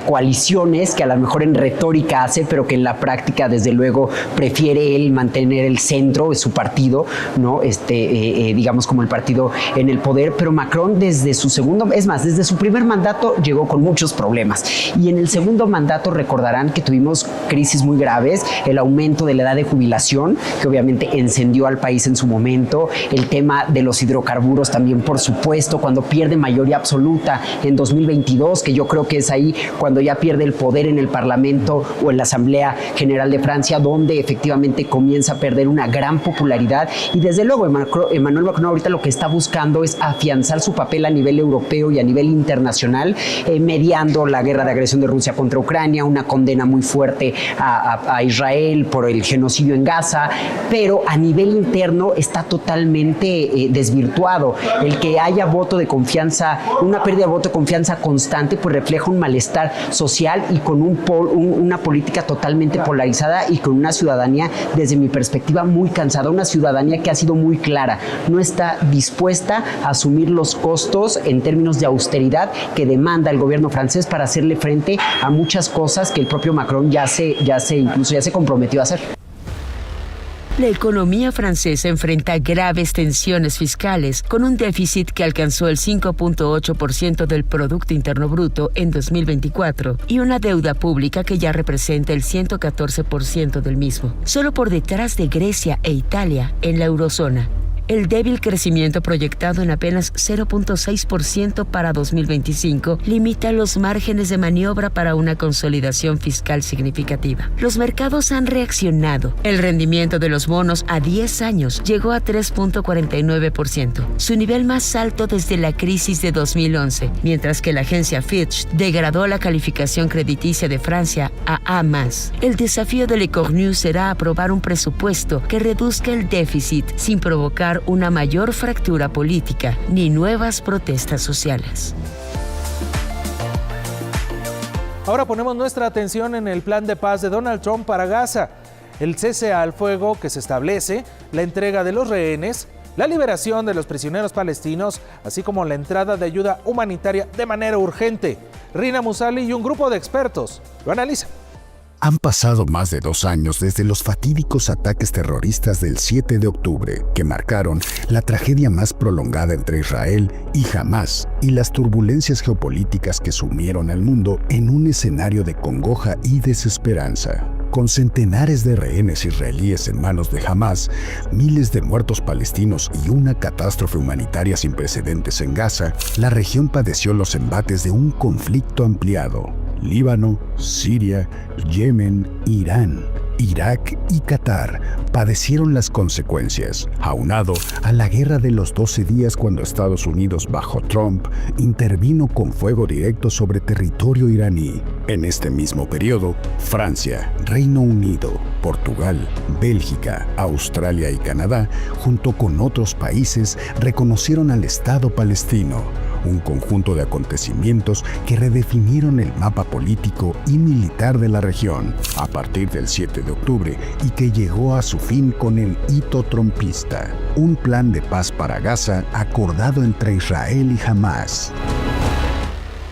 coaliciones que a lo mejor en retórica hace, pero que en la práctica desde luego prefiere él mantener el centro de su partido, ¿no? Como el partido en el poder. pero Macron desde su desde su primer mandato llegó con muchos problemas. Y en el segundo mandato recordarán que tuvimos crisis muy graves, el aumento de la edad de jubilación, que obviamente encendió al país en su momento, el tema de los hidrocarburos también, por supuesto, cuando pierde mayoría absoluta en 2022, que yo creo que es ahí cuando ya pierde el poder en el Parlamento o en la Asamblea General de Francia, donde efectivamente comienza a perder una gran popularidad. Y desde luego Emmanuel Macron ahorita lo que está buscando es afianzar su papel a nivel europeo y a nivel internacional, mediando la guerra de agresión de Rusia contra Ucrania, una condena muy fuerte a Israel por el genocidio en Gaza, pero a nivel interno está totalmente desvirtuado. El que haya voto de confianza, una pérdida de voto de confianza constante, pues refleja un malestar social y con una política totalmente polarizada y con una ciudadanía, desde mi perspectiva, muy cansada, una ciudadanía que ha sido muy clara, no está dispuesta a asumir los costos en términos de austeridad que demanda el gobierno francés para hacerle frente a muchas cosas que el propio Macron ya se comprometió a hacer. La economía francesa enfrenta graves tensiones fiscales, con un déficit que alcanzó el 5.8% del Producto Interno Bruto en 2024 y una deuda pública que ya representa el 114% del mismo, solo por detrás de Grecia e Italia en la eurozona. El débil crecimiento proyectado en apenas 0.6% para 2025 limita los márgenes de maniobra para una consolidación fiscal significativa. Los mercados han reaccionado. El rendimiento de los bonos a 10 años llegó a 3.49%, su nivel más alto desde la crisis de 2011, mientras que la agencia Fitch degradó la calificación crediticia de Francia a A+. El desafío de Le Cornu será aprobar un presupuesto que reduzca el déficit sin provocar una mayor fractura política ni nuevas protestas sociales. Ahora ponemos nuestra atención en el plan de paz de Donald Trump para Gaza, el cese al fuego que se establece, la entrega de los rehenes, la liberación de los prisioneros palestinos, así como la entrada de ayuda humanitaria de manera urgente. Rina Musali y un grupo de expertos lo analizan. Han pasado más de 2 años desde los fatídicos ataques terroristas del 7 de octubre, que marcaron la tragedia más prolongada entre Israel y Hamás, y las turbulencias geopolíticas que sumieron al mundo en un escenario de congoja y desesperanza. Con centenares de rehenes israelíes en manos de Hamás, miles de muertos palestinos y una catástrofe humanitaria sin precedentes en Gaza, la región padeció los embates de un conflicto ampliado. Líbano, Siria, Yemen, Irán, Irak y Qatar padecieron las consecuencias, aunado a la guerra de los 12 días cuando Estados Unidos, bajo Trump, intervino con fuego directo sobre territorio iraní. En este mismo periodo, Francia, Reino Unido, Portugal, Bélgica, Australia y Canadá, junto con otros países, reconocieron al Estado palestino, un conjunto de acontecimientos que redefinieron el mapa político y militar de la región a partir del 7 de octubre y que llegó a su fin con el hito trumpista, un plan de paz para Gaza acordado entre Israel y Hamás.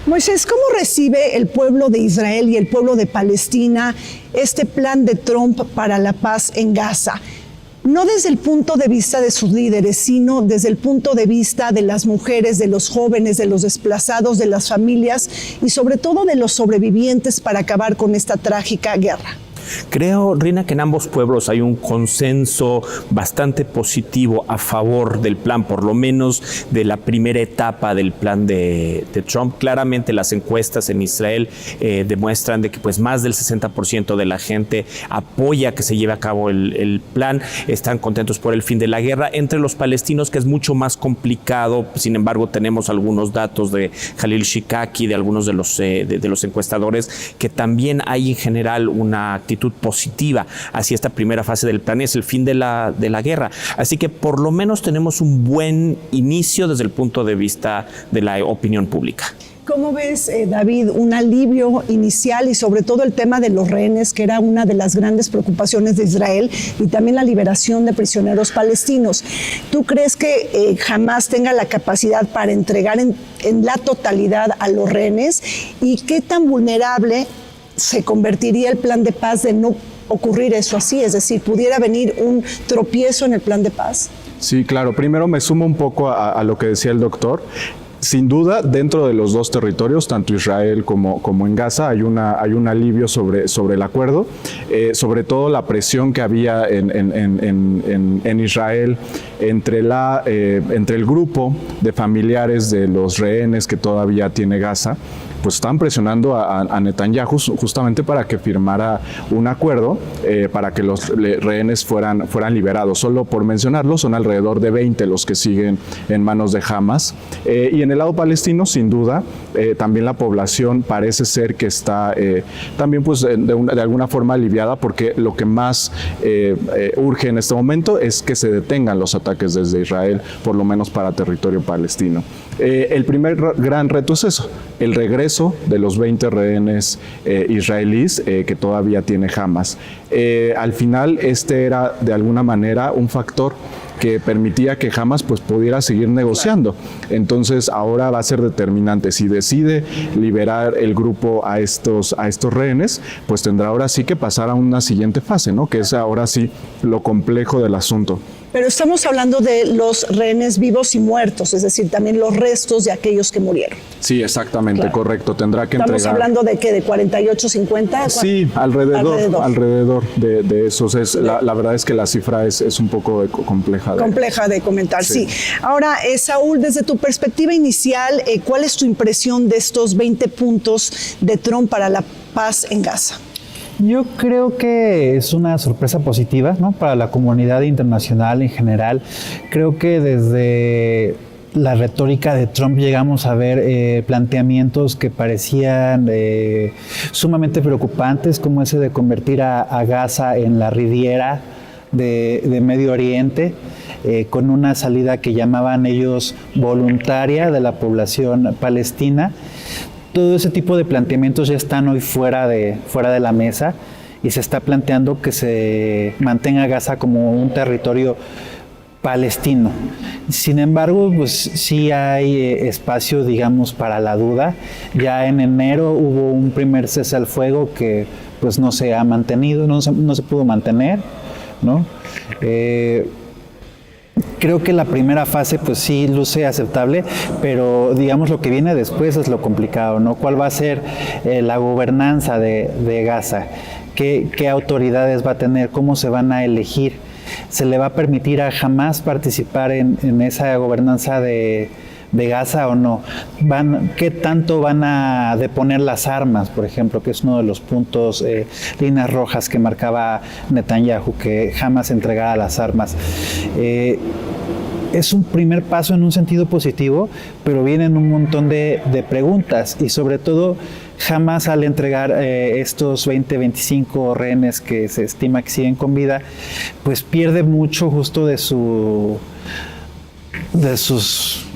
Moisés, ¿cómo recibe el pueblo de Israel y el pueblo de Palestina este plan de Trump para la paz en Gaza? No desde el punto de vista de sus líderes, sino desde el punto de vista de las mujeres, de los jóvenes, de los desplazados, de las familias y sobre todo de los sobrevivientes para acabar con esta trágica guerra. Creo, Rina, que en ambos pueblos hay un consenso bastante positivo a favor del plan, por lo menos de la primera etapa del plan de Trump. Claramente las encuestas en Israel demuestran de que pues, más del 60% de la gente apoya que se lleve a cabo el plan, están contentos por el fin de la guerra. Entre los palestinos, que es mucho más complicado, sin embargo tenemos algunos datos de Khalil Shikaki, de algunos de los encuestadores, que también hay en general una actitud positiva hacia esta primera fase del plan, es el fin de la guerra. Así que por lo menos tenemos un buen inicio desde el punto de vista de la opinión pública. ¿Cómo ves, David, un alivio inicial y sobre todo el tema de los rehenes, que era una de las grandes preocupaciones de Israel, y también la liberación de prisioneros palestinos? ¿Tú crees que Hamás tenga la capacidad para entregar en la totalidad a los rehenes? ¿Y qué tan vulnerable se convertiría el plan de paz de no ocurrir eso así? Es decir, ¿pudiera venir un tropiezo en el plan de paz? Sí, claro. Primero me sumo un poco a lo que decía el doctor. Sin duda, dentro de los dos territorios, tanto Israel como en Gaza, hay un alivio sobre el acuerdo, sobre todo la presión que había en Israel entre el grupo de familiares de los rehenes que todavía tiene Gaza, pues están presionando a Netanyahu justamente para que firmara un acuerdo para que los rehenes fueran liberados. Solo por mencionarlo, son alrededor de 20 los que siguen en manos de Hamas. Y en el lado palestino, sin duda, también la población parece ser que está también pues, de alguna forma aliviada, porque lo que más urge en este momento es que se detengan los ataques desde Israel, por lo menos para territorio palestino. El primer gran reto es eso, el regreso de los 20 rehenes israelíes que todavía tiene Hamas. Al final, este era de alguna manera un factor que permitía que Hamas pues, pudiera seguir negociando. Entonces ahora va a ser determinante. Si decide liberar el grupo a estos rehenes, pues tendrá ahora sí que pasar a una siguiente fase, ¿no? Que es ahora sí lo complejo del asunto. Pero estamos hablando de los rehenes vivos y muertos, es decir, también los restos de aquellos que murieron. Sí, exactamente, claro. Correcto. Tendrá que ¿Estamos hablando de qué? ¿De 48, 50? Sí, alrededor de esos. La verdad es que la cifra es un poco compleja. Compleja de comentar, sí. Ahora, Saúl, desde tu perspectiva inicial, ¿cuál es tu impresión de estos 20 puntos de Trump para la paz en Gaza? Yo creo que es una sorpresa positiva, ¿no? Para la comunidad internacional en general. Creo que desde la retórica de Trump llegamos a ver planteamientos que parecían sumamente preocupantes, como ese de convertir a Gaza en la Riviera de Medio Oriente, con una salida que llamaban ellos voluntaria de la población palestina. Todo ese tipo de planteamientos ya están hoy fuera de la mesa y se está planteando que se mantenga Gaza como un territorio palestino. Sin embargo, pues sí hay espacio, digamos, para la duda. Ya en enero hubo un primer cese al fuego que pues no se ha mantenido, no se pudo mantener, ¿no? Creo que la primera fase pues sí luce aceptable, pero digamos lo que viene después es lo complicado, ¿no? ¿Cuál va a ser la gobernanza de Gaza? ¿Qué autoridades va a tener? ¿Cómo se van a elegir? ¿Se le va a permitir a Hamas participar en esa gobernanza de Gaza o no? ¿Qué tanto van a deponer las armas, por ejemplo, que es uno de los puntos, líneas rojas que marcaba Netanyahu, que Hamas entregara las armas? Es un primer paso en un sentido positivo, pero vienen un montón de preguntas y sobre todo Hamas, al entregar estos 25 rehenes que se estima que siguen con vida, pues pierde mucho justo de sus,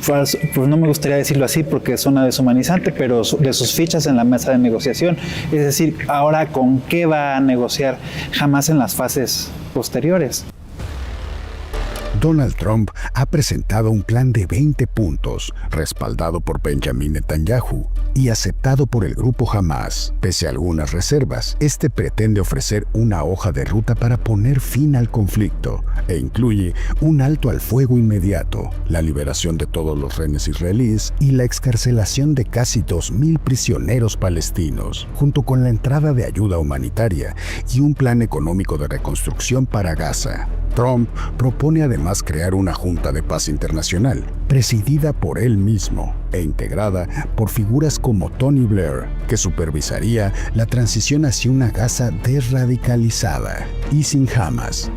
pues no me gustaría decirlo así porque suena deshumanizante, pero de sus fichas en la mesa de negociación. Es decir, ahora ¿con qué va a negociar Hamas en las fases posteriores? Donald Trump ha presentado un plan de 20 puntos, respaldado por Benjamin Netanyahu y aceptado por el grupo Hamas. Pese a algunas reservas, este pretende ofrecer una hoja de ruta para poner fin al conflicto e incluye un alto al fuego inmediato, la liberación de todos los rehenes israelíes y la excarcelación de casi 2,000 prisioneros palestinos, junto con la entrada de ayuda humanitaria y un plan económico de reconstrucción para Gaza. Trump propone además crear una Junta de Paz Internacional, presidida por él mismo e integrada por figuras como Tony Blair, que supervisaría la transición hacia una Gaza desradicalizada y sin Hamas.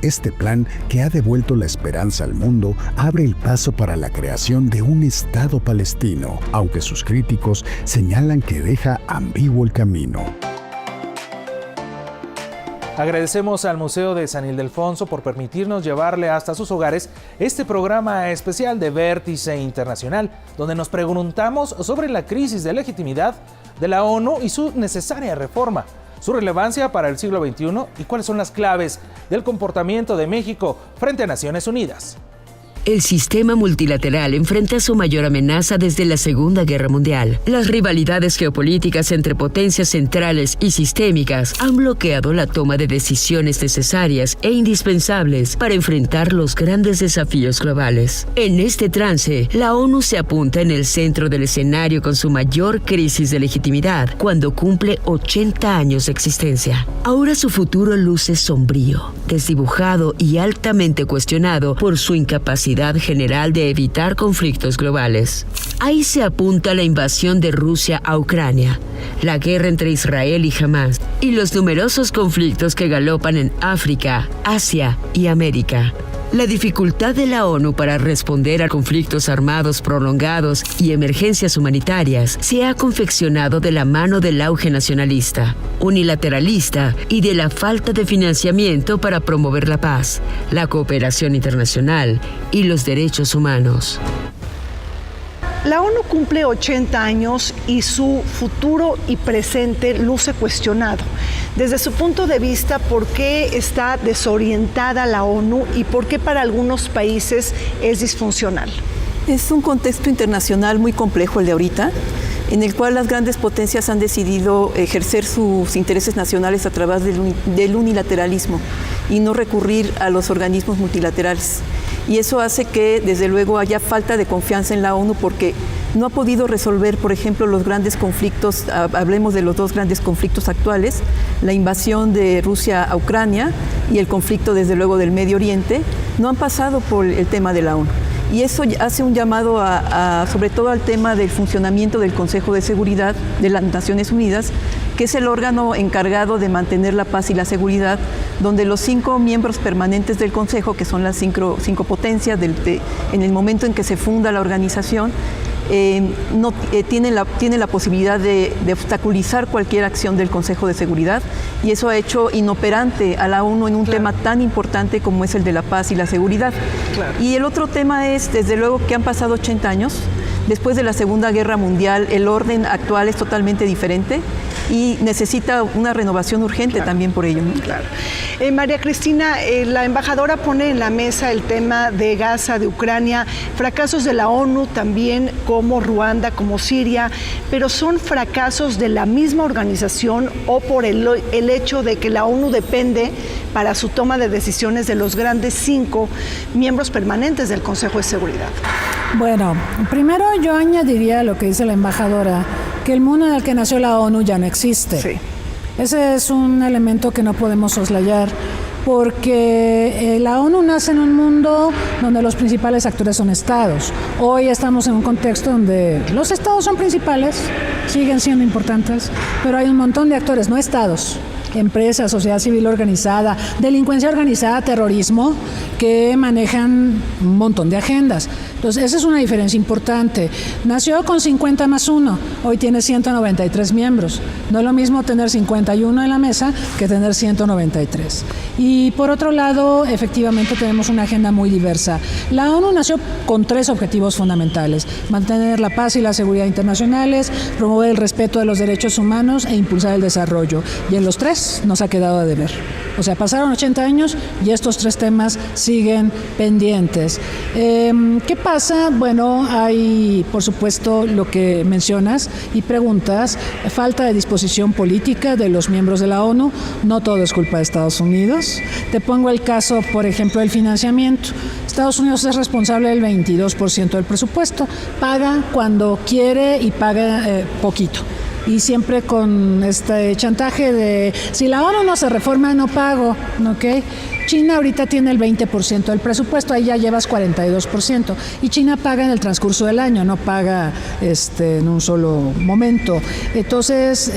Este plan, que ha devuelto la esperanza al mundo, abre el paso para la creación de un Estado palestino, aunque sus críticos señalan que deja ambiguo el camino. Agradecemos al Museo de San Ildefonso por permitirnos llevarle hasta sus hogares este programa especial de Vértice Internacional, donde nos preguntamos sobre la crisis de legitimidad de la ONU y su necesaria reforma, su relevancia para el siglo XXI y cuáles son las claves del comportamiento de México frente a Naciones Unidas. El sistema multilateral enfrenta su mayor amenaza desde la Segunda Guerra Mundial. Las rivalidades geopolíticas entre potencias centrales y sistémicas han bloqueado la toma de decisiones necesarias e indispensables para enfrentar los grandes desafíos globales. En este trance, la ONU se apunta en el centro del escenario con su mayor crisis de legitimidad cuando cumple 80 años de existencia. Ahora su futuro luce sombrío, desdibujado y altamente cuestionado por su incapacidad general de evitar conflictos globales. Ahí se apunta la invasión de Rusia a Ucrania, la guerra entre Israel y Hamás, y los numerosos conflictos que galopan en África, Asia y América. La dificultad de la ONU para responder a conflictos armados prolongados y emergencias humanitarias se ha confeccionado de la mano del auge nacionalista, unilateralista y de la falta de financiamiento para promover la paz, la cooperación internacional y los derechos humanos. La ONU cumple 80 años y su futuro y presente luce cuestionado. Desde su punto de vista, ¿por qué está desorientada la ONU y por qué para algunos países es disfuncional? Es un contexto internacional muy complejo el de ahorita, en el cual las grandes potencias han decidido ejercer sus intereses nacionales a través del unilateralismo y no recurrir a los organismos multilaterales. Y eso hace que, desde luego, haya falta de confianza en la ONU porque no ha podido resolver, por ejemplo, los grandes conflictos, hablemos de los dos grandes conflictos actuales, la invasión de Rusia a Ucrania y el conflicto, desde luego, del Medio Oriente, no han pasado por el tema de la ONU. Y eso hace un llamado sobre todo al tema del funcionamiento del Consejo de Seguridad de las Naciones Unidas, que es el órgano encargado de mantener la paz y la seguridad, donde los 5 miembros permanentes del Consejo, que son las cinco potencias en el momento en que se funda la organización, tiene la posibilidad de obstaculizar cualquier acción del Consejo de Seguridad, y eso ha hecho inoperante a la ONU en un tema tan importante como es el de la paz y la seguridad. Y el otro tema es, desde luego, que han pasado 80 años. Después de la Segunda Guerra Mundial, el orden actual es totalmente diferente y necesita una renovación urgente también por ello, ¿no? Claro. María Cristina, la embajadora pone en la mesa el tema de Gaza, de Ucrania, fracasos de la ONU también, como Ruanda, como Siria, pero ¿son fracasos de la misma organización o por el hecho de que la ONU depende para su toma de decisiones de los grandes 5 miembros permanentes del Consejo de Seguridad? Bueno, primero yo añadiría lo que dice la embajadora, que el mundo en el que nació la ONU ya no existe. Sí. Ese es un elemento que no podemos soslayar, porque la ONU nace en un mundo donde los principales actores son estados. Hoy estamos en un contexto donde los estados son principales, siguen siendo importantes, pero hay un montón de actores, no estados, empresas, sociedad civil organizada, delincuencia organizada, terrorismo, que manejan un montón de agendas. Entonces, esa es una diferencia importante. Nació con 50 más 1, hoy tiene 193 miembros. No es lo mismo tener 51 en la mesa que tener 193. Y por otro lado, efectivamente tenemos una agenda muy diversa. La ONU nació con 3 objetivos fundamentales: mantener la paz y la seguridad internacionales, promover el respeto de los derechos humanos e impulsar el desarrollo. Y en los 3 nos ha quedado a deber. O sea, pasaron 80 años y estos 3 temas siguen pendientes. ¿Qué pasa? Bueno, hay, por supuesto, lo que mencionas y preguntas, falta de disposición política de los miembros de la ONU. No todo es culpa de Estados Unidos. Te pongo el caso, por ejemplo, del financiamiento. Estados Unidos es responsable del 22% del presupuesto. Paga cuando quiere y paga poquito. Y siempre con este chantaje de si la ONU no se reforma, no pago, ¿ok? China ahorita tiene el 20% del presupuesto, ahí ya llevas 42%. Y China paga en el transcurso del año, no paga en un solo momento. Entonces,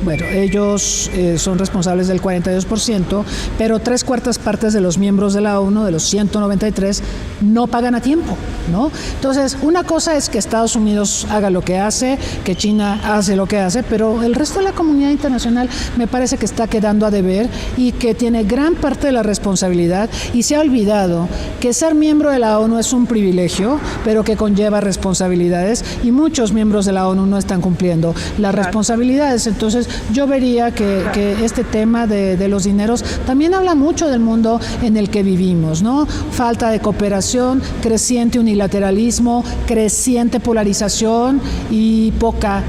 bueno, ellos son responsables del 42%, pero 3/4 partes de los miembros de la ONU, de los 193, no pagan a tiempo, ¿no? Entonces, una cosa es que Estados Unidos haga lo que hace, que China hace lo que hace, pero el resto de la comunidad internacional me parece que está quedando a deber y que tiene gran parte de la responsabilidad y se ha olvidado que ser miembro de la ONU es un privilegio, pero que conlleva responsabilidades y muchos miembros de la ONU no están cumpliendo las responsabilidades. Entonces yo vería que este tema de los dineros también habla mucho del mundo en el que vivimos, ¿no? Falta de cooperación, creciente unilateralismo, creciente polarización y poca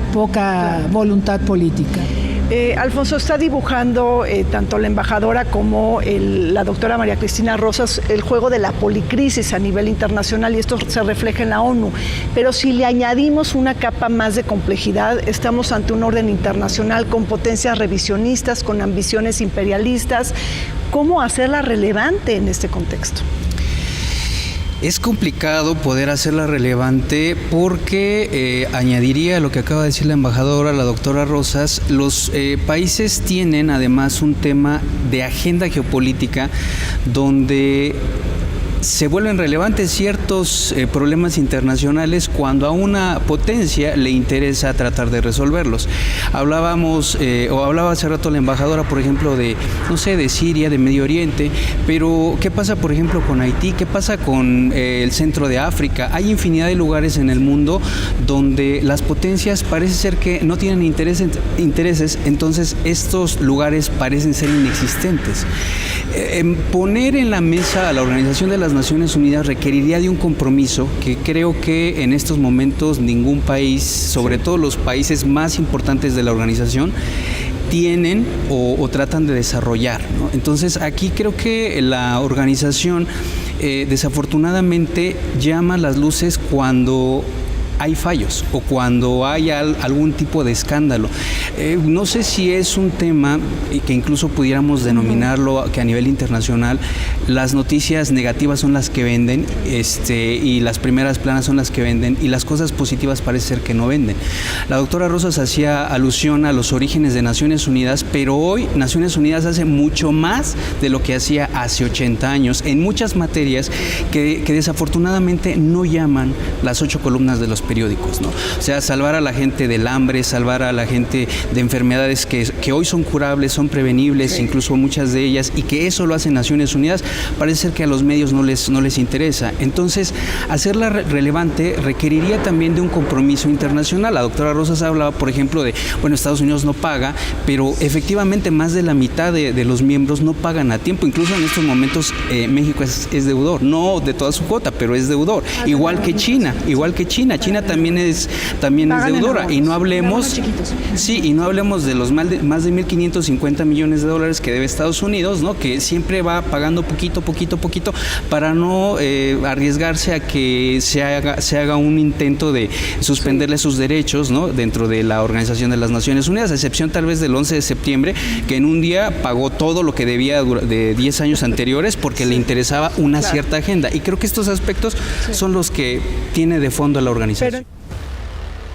voluntad política. Alfonso, está dibujando tanto la embajadora como la doctora María Cristina Rosas el juego de la policrisis a nivel internacional, y esto se refleja en la ONU. Pero si le añadimos una capa más de complejidad, estamos ante un orden internacional con potencias revisionistas, con ambiciones imperialistas. ¿Cómo hacerla relevante en este contexto? Es complicado poder hacerla relevante porque añadiría lo que acaba de decir la embajadora, la doctora Rosas, los países tienen además un tema de agenda geopolítica donde se vuelven relevantes ciertos problemas internacionales cuando a una potencia le interesa tratar de resolverlos. Hablaba hace rato la embajadora, por ejemplo, de Siria, de Medio Oriente, pero ¿qué pasa, por ejemplo, con Haití? ¿Qué pasa con el centro de África? Hay infinidad de lugares en el mundo donde las potencias parece ser que no tienen intereses, entonces estos lugares parecen ser inexistentes. Poner en la mesa a la Organización de las Naciones Unidas requeriría de un compromiso que creo que en estos momentos ningún país, sobre todo los países más importantes de la organización, tienen o tratan de desarrollar, ¿no? Entonces aquí creo que la organización desafortunadamente llama las luces cuando hay fallos o cuando hay algún tipo de escándalo. No sé si es un tema que incluso pudiéramos denominarlo que a nivel internacional las noticias negativas son las que venden y las primeras planas son las que venden y las cosas positivas parece ser que no venden. La doctora Rosas hacía alusión a los orígenes de Naciones Unidas, pero hoy Naciones Unidas hace mucho más de lo que hacía hace 80 años en muchas materias que desafortunadamente no llaman las 8 columnas de los periódicos, ¿no? O sea, salvar a la gente del hambre, salvar a la gente de enfermedades que hoy son curables, son prevenibles, incluso muchas de ellas, y que eso lo hace Naciones Unidas, parece ser que a los medios no les interesa. Entonces, hacerla relevante requeriría también de un compromiso internacional. La doctora Rosas hablaba, por ejemplo, de, Estados Unidos no paga, pero efectivamente más de la mitad de los miembros no pagan a tiempo. Incluso en estos momentos México es deudor, no de toda su cuota, pero es deudor. Igual que China. China también es deudora, y no hablemos de los más de 1.550 millones de dólares que debe Estados Unidos, ¿no? Que siempre va pagando poquito para no arriesgarse a que se haga un intento de suspenderle sus derechos, ¿no? Dentro de la Organización de las Naciones Unidas, a excepción tal vez del 11 de septiembre, que en un día pagó todo lo que debía de 10 años anteriores porque le interesaba una cierta agenda. Y creo que estos aspectos son los que tiene de fondo la organización.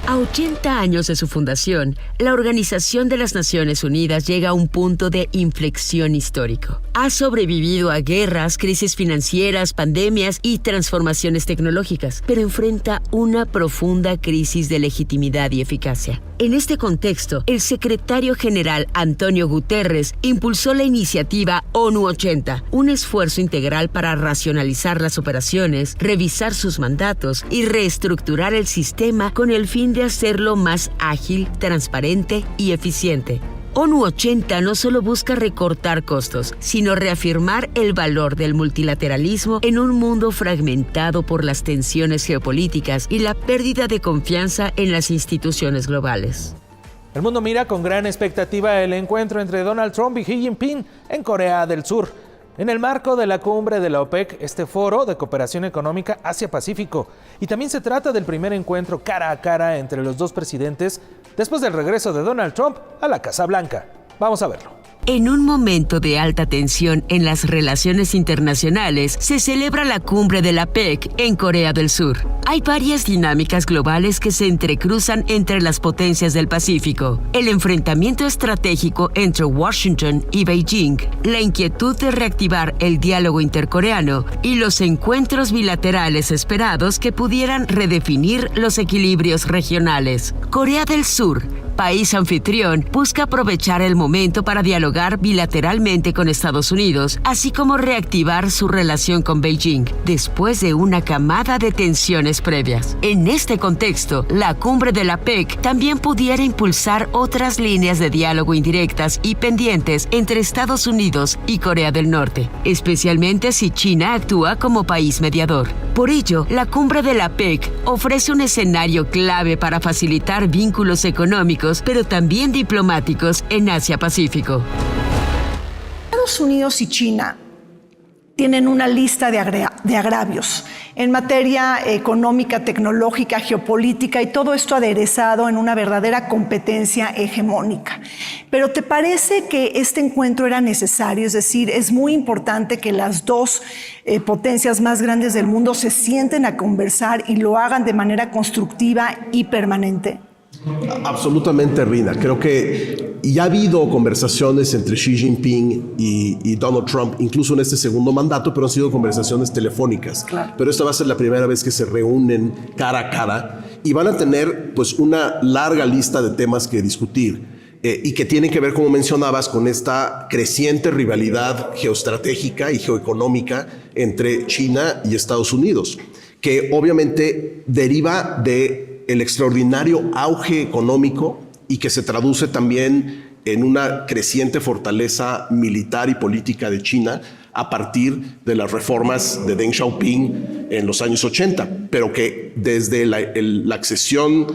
A 80 años de su fundación, la Organización de las Naciones Unidas llega a un punto de inflexión histórico. Ha sobrevivido a guerras, crisis financieras, pandemias y transformaciones tecnológicas, pero enfrenta una profunda crisis de legitimidad y eficacia. En este contexto, el secretario general Antonio Guterres impulsó la iniciativa ONU 80, un esfuerzo integral para racionalizar las operaciones, revisar sus mandatos y reestructurar el sistema con el fin de hacerlo más ágil, transparente y eficiente. ONU 80 no solo busca recortar costos, sino reafirmar el valor del multilateralismo en un mundo fragmentado por las tensiones geopolíticas y la pérdida de confianza en las instituciones globales. El mundo mira con gran expectativa el encuentro entre Donald Trump y Xi Jinping en Corea del Sur. En el marco de la cumbre de la OPEC, este foro de cooperación económica Asia-Pacífico, y también se trata del primer encuentro cara a cara entre los dos presidentes después del regreso de Donald Trump a la Casa Blanca. Vamos a verlo. En un momento de alta tensión en las relaciones internacionales, se celebra la cumbre de la APEC en Corea del Sur. Hay varias dinámicas globales que se entrecruzan entre las potencias del Pacífico. El enfrentamiento estratégico entre Washington y Beijing, la inquietud de reactivar el diálogo intercoreano y los encuentros bilaterales esperados que pudieran redefinir los equilibrios regionales. Corea del Sur país anfitrión, busca aprovechar el momento para dialogar bilateralmente con Estados Unidos, así como reactivar su relación con Beijing, después de una camada de tensiones previas. En este contexto, la cumbre de la PEC también pudiera impulsar otras líneas de diálogo indirectas y pendientes entre Estados Unidos y Corea del Norte, especialmente si China actúa como país mediador. Por ello, la cumbre de la PEC ofrece un escenario clave para facilitar vínculos económicos, pero también diplomáticos en Asia-Pacífico. Estados Unidos y China tienen una lista de agravios en materia económica, tecnológica, geopolítica, y todo esto aderezado en una verdadera competencia hegemónica. Pero ¿te parece que este encuentro era necesario? Es decir, es muy importante que las dos potencias más grandes del mundo se sienten a conversar y lo hagan de manera constructiva y permanente. Absolutamente, Rina. Creo que ya ha habido conversaciones entre Xi Jinping y Donald Trump, incluso en este segundo mandato, pero han sido conversaciones telefónicas. Claro. Pero esta va a ser la primera vez que se reúnen cara a cara y van a tener pues una larga lista de temas que discutir y que tienen que ver, como mencionabas, con esta creciente rivalidad geoestratégica y geoeconómica entre China y Estados Unidos, que obviamente deriva de el extraordinario auge económico y que se traduce también en una creciente fortaleza militar y política de China a partir de las reformas de Deng Xiaoping en los años 80, pero que desde la accesión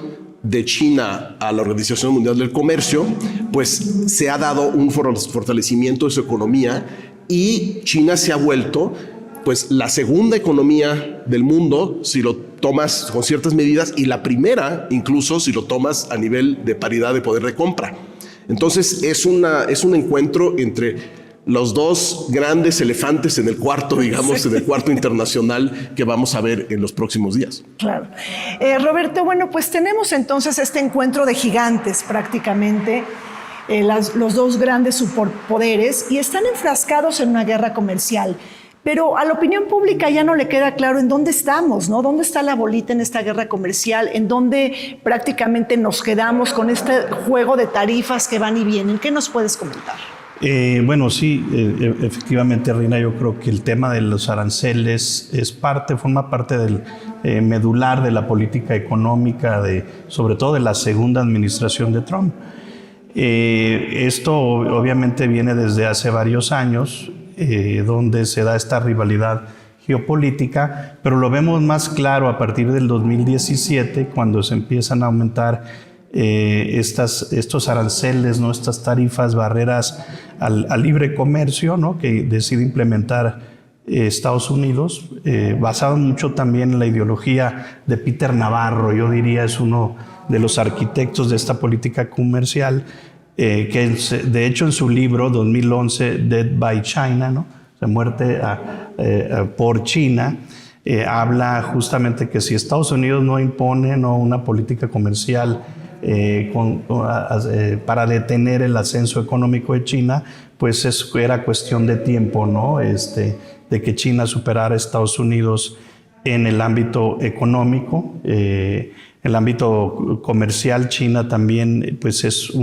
de China a la Organización Mundial del Comercio, pues se ha dado un fortalecimiento de su economía y China se ha vuelto pues la segunda economía del mundo si lo tomas con ciertas medidas y la primera incluso si lo tomas a nivel de paridad de poder de compra. Entonces es un encuentro entre los dos grandes elefantes en el cuarto, digamos, en el cuarto internacional que vamos a ver en los próximos días. Claro. Roberto, bueno, pues tenemos entonces este encuentro de gigantes prácticamente, los dos grandes superpoderes, y están enfrascados en una guerra comercial. Pero a la opinión pública ya no le queda claro en dónde estamos, ¿no? ¿Dónde está la bolita en esta guerra comercial? ¿En dónde prácticamente nos quedamos con este juego de tarifas que van y vienen? ¿Qué nos puedes comentar? Bueno, sí, efectivamente, Rina, yo creo que el tema de los aranceles forma parte del medular de la política económica, sobre todo de la segunda administración de Trump. Esto obviamente viene desde hace varios años, donde se da esta rivalidad geopolítica, pero lo vemos más claro a partir del 2017, cuando se empiezan a aumentar estos aranceles, ¿no? Estas tarifas, barreras al libre comercio, ¿no? Que decide implementar Estados Unidos, basado mucho también en la ideología de Peter Navarro. Yo diría es uno de los arquitectos de esta política comercial, que de hecho en su libro 2011, Death by China, ¿no? Muerte por China, habla justamente que si Estados Unidos no impone una política comercial para detener el ascenso económico de China, pues era cuestión de tiempo, ¿no? De que China superara a Estados Unidos en el ámbito económico. En el ámbito comercial, China también pues es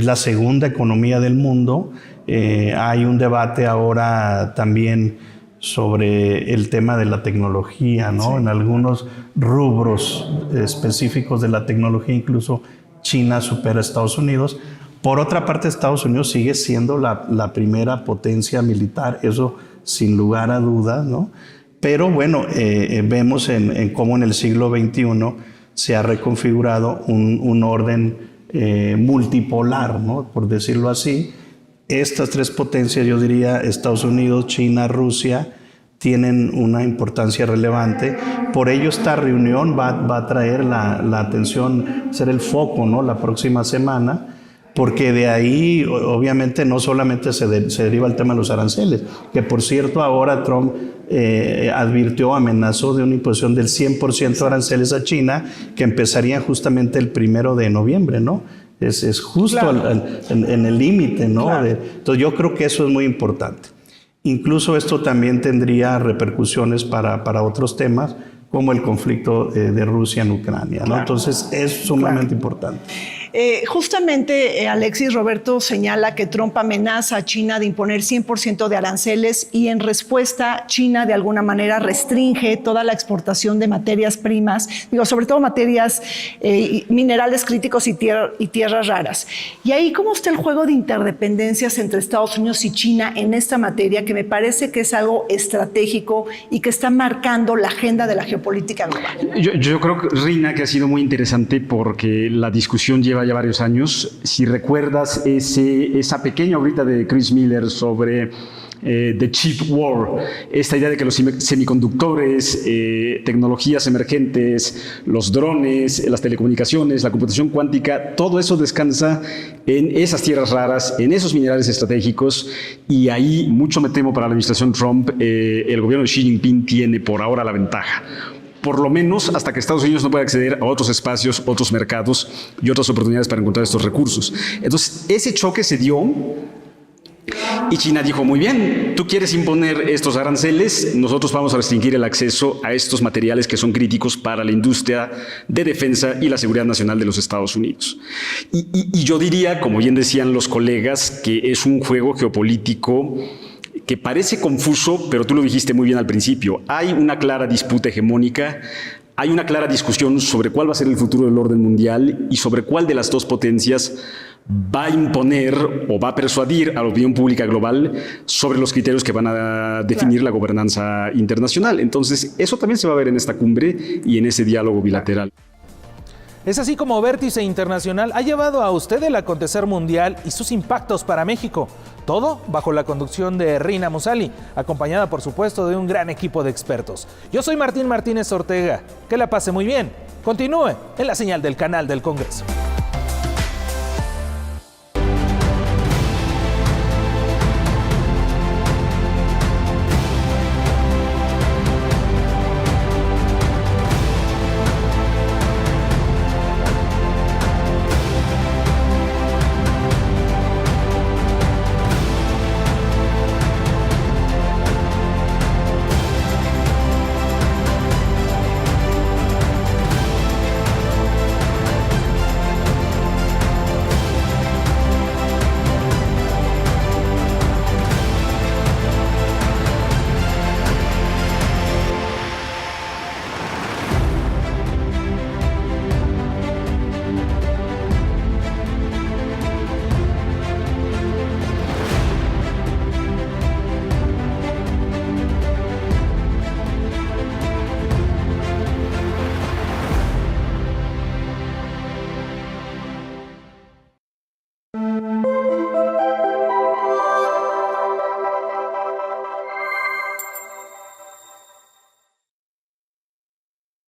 la segunda economía del mundo. Hay un debate ahora también sobre el tema de la tecnología, ¿no? Sí. En algunos rubros específicos de la tecnología, incluso China supera a Estados Unidos. Por otra parte, Estados Unidos sigue siendo la primera potencia militar, eso sin lugar a dudas, ¿no? Pero bueno, vemos en cómo en el siglo XXI se ha reconfigurado un orden multipolar, ¿no? Por decirlo así. Estas tres potencias, yo diría Estados Unidos, China, Rusia, tienen una importancia relevante. Por ello esta reunión va a traer la atención, ser el foco, ¿no? La próxima semana, porque de ahí obviamente no solamente se deriva el tema de los aranceles, que por cierto ahora Trump amenazó de una imposición del 100% de aranceles a China, que empezarían justamente el 1 de noviembre, ¿no? Es justo claro. en el límite, ¿no? Claro. Entonces yo creo que eso es muy importante. Incluso esto también tendría repercusiones para otros temas, como el conflicto de Rusia en Ucrania, ¿no? Claro. Entonces es sumamente importante. Justamente Alexis Roberto señala que Trump amenaza a China de imponer 100% de aranceles y en respuesta China de alguna manera restringe toda la exportación de materias primas, sobre todo materias, minerales críticos y tierras raras. Y ahí, ¿cómo está el juego de interdependencias entre Estados Unidos y China en esta materia, que me parece que es algo estratégico y que está marcando la agenda de la geopolítica global? Yo creo, Rina, que ha sido muy interesante porque la discusión lleva ya varios años. Si recuerdas esa pequeña obrita de Chris Miller sobre The Chip War, esta idea de que los semiconductores, tecnologías emergentes, los drones, las telecomunicaciones, la computación cuántica, todo eso descansa en esas tierras raras, en esos minerales estratégicos, y ahí, mucho me temo para la administración Trump, el gobierno de Xi Jinping tiene por ahora la ventaja. Por lo menos hasta que Estados Unidos no pueda acceder a otros espacios, otros mercados y otras oportunidades para encontrar estos recursos. Entonces, ese choque se dio y China dijo, muy bien, tú quieres imponer estos aranceles, nosotros vamos a restringir el acceso a estos materiales que son críticos para la industria de defensa y la seguridad nacional de los Estados Unidos. Y yo diría, como bien decían los colegas, que es un juego geopolítico que parece confuso, pero tú lo dijiste muy bien al principio. Hay una clara disputa hegemónica, hay una clara discusión sobre cuál va a ser el futuro del orden mundial y sobre cuál de las dos potencias va a imponer o va a persuadir a la opinión pública global sobre los criterios que van a definir la gobernanza internacional. Entonces, eso también se va a ver en esta cumbre y en ese diálogo bilateral. Es así como Vértice Internacional ha llevado a usted el acontecer mundial y sus impactos para México. Todo bajo la conducción de Rina Musali, acompañada por supuesto de un gran equipo de expertos. Yo soy Martín Martínez Ortega. Que la pase muy bien. Continúe en la señal del canal del Congreso.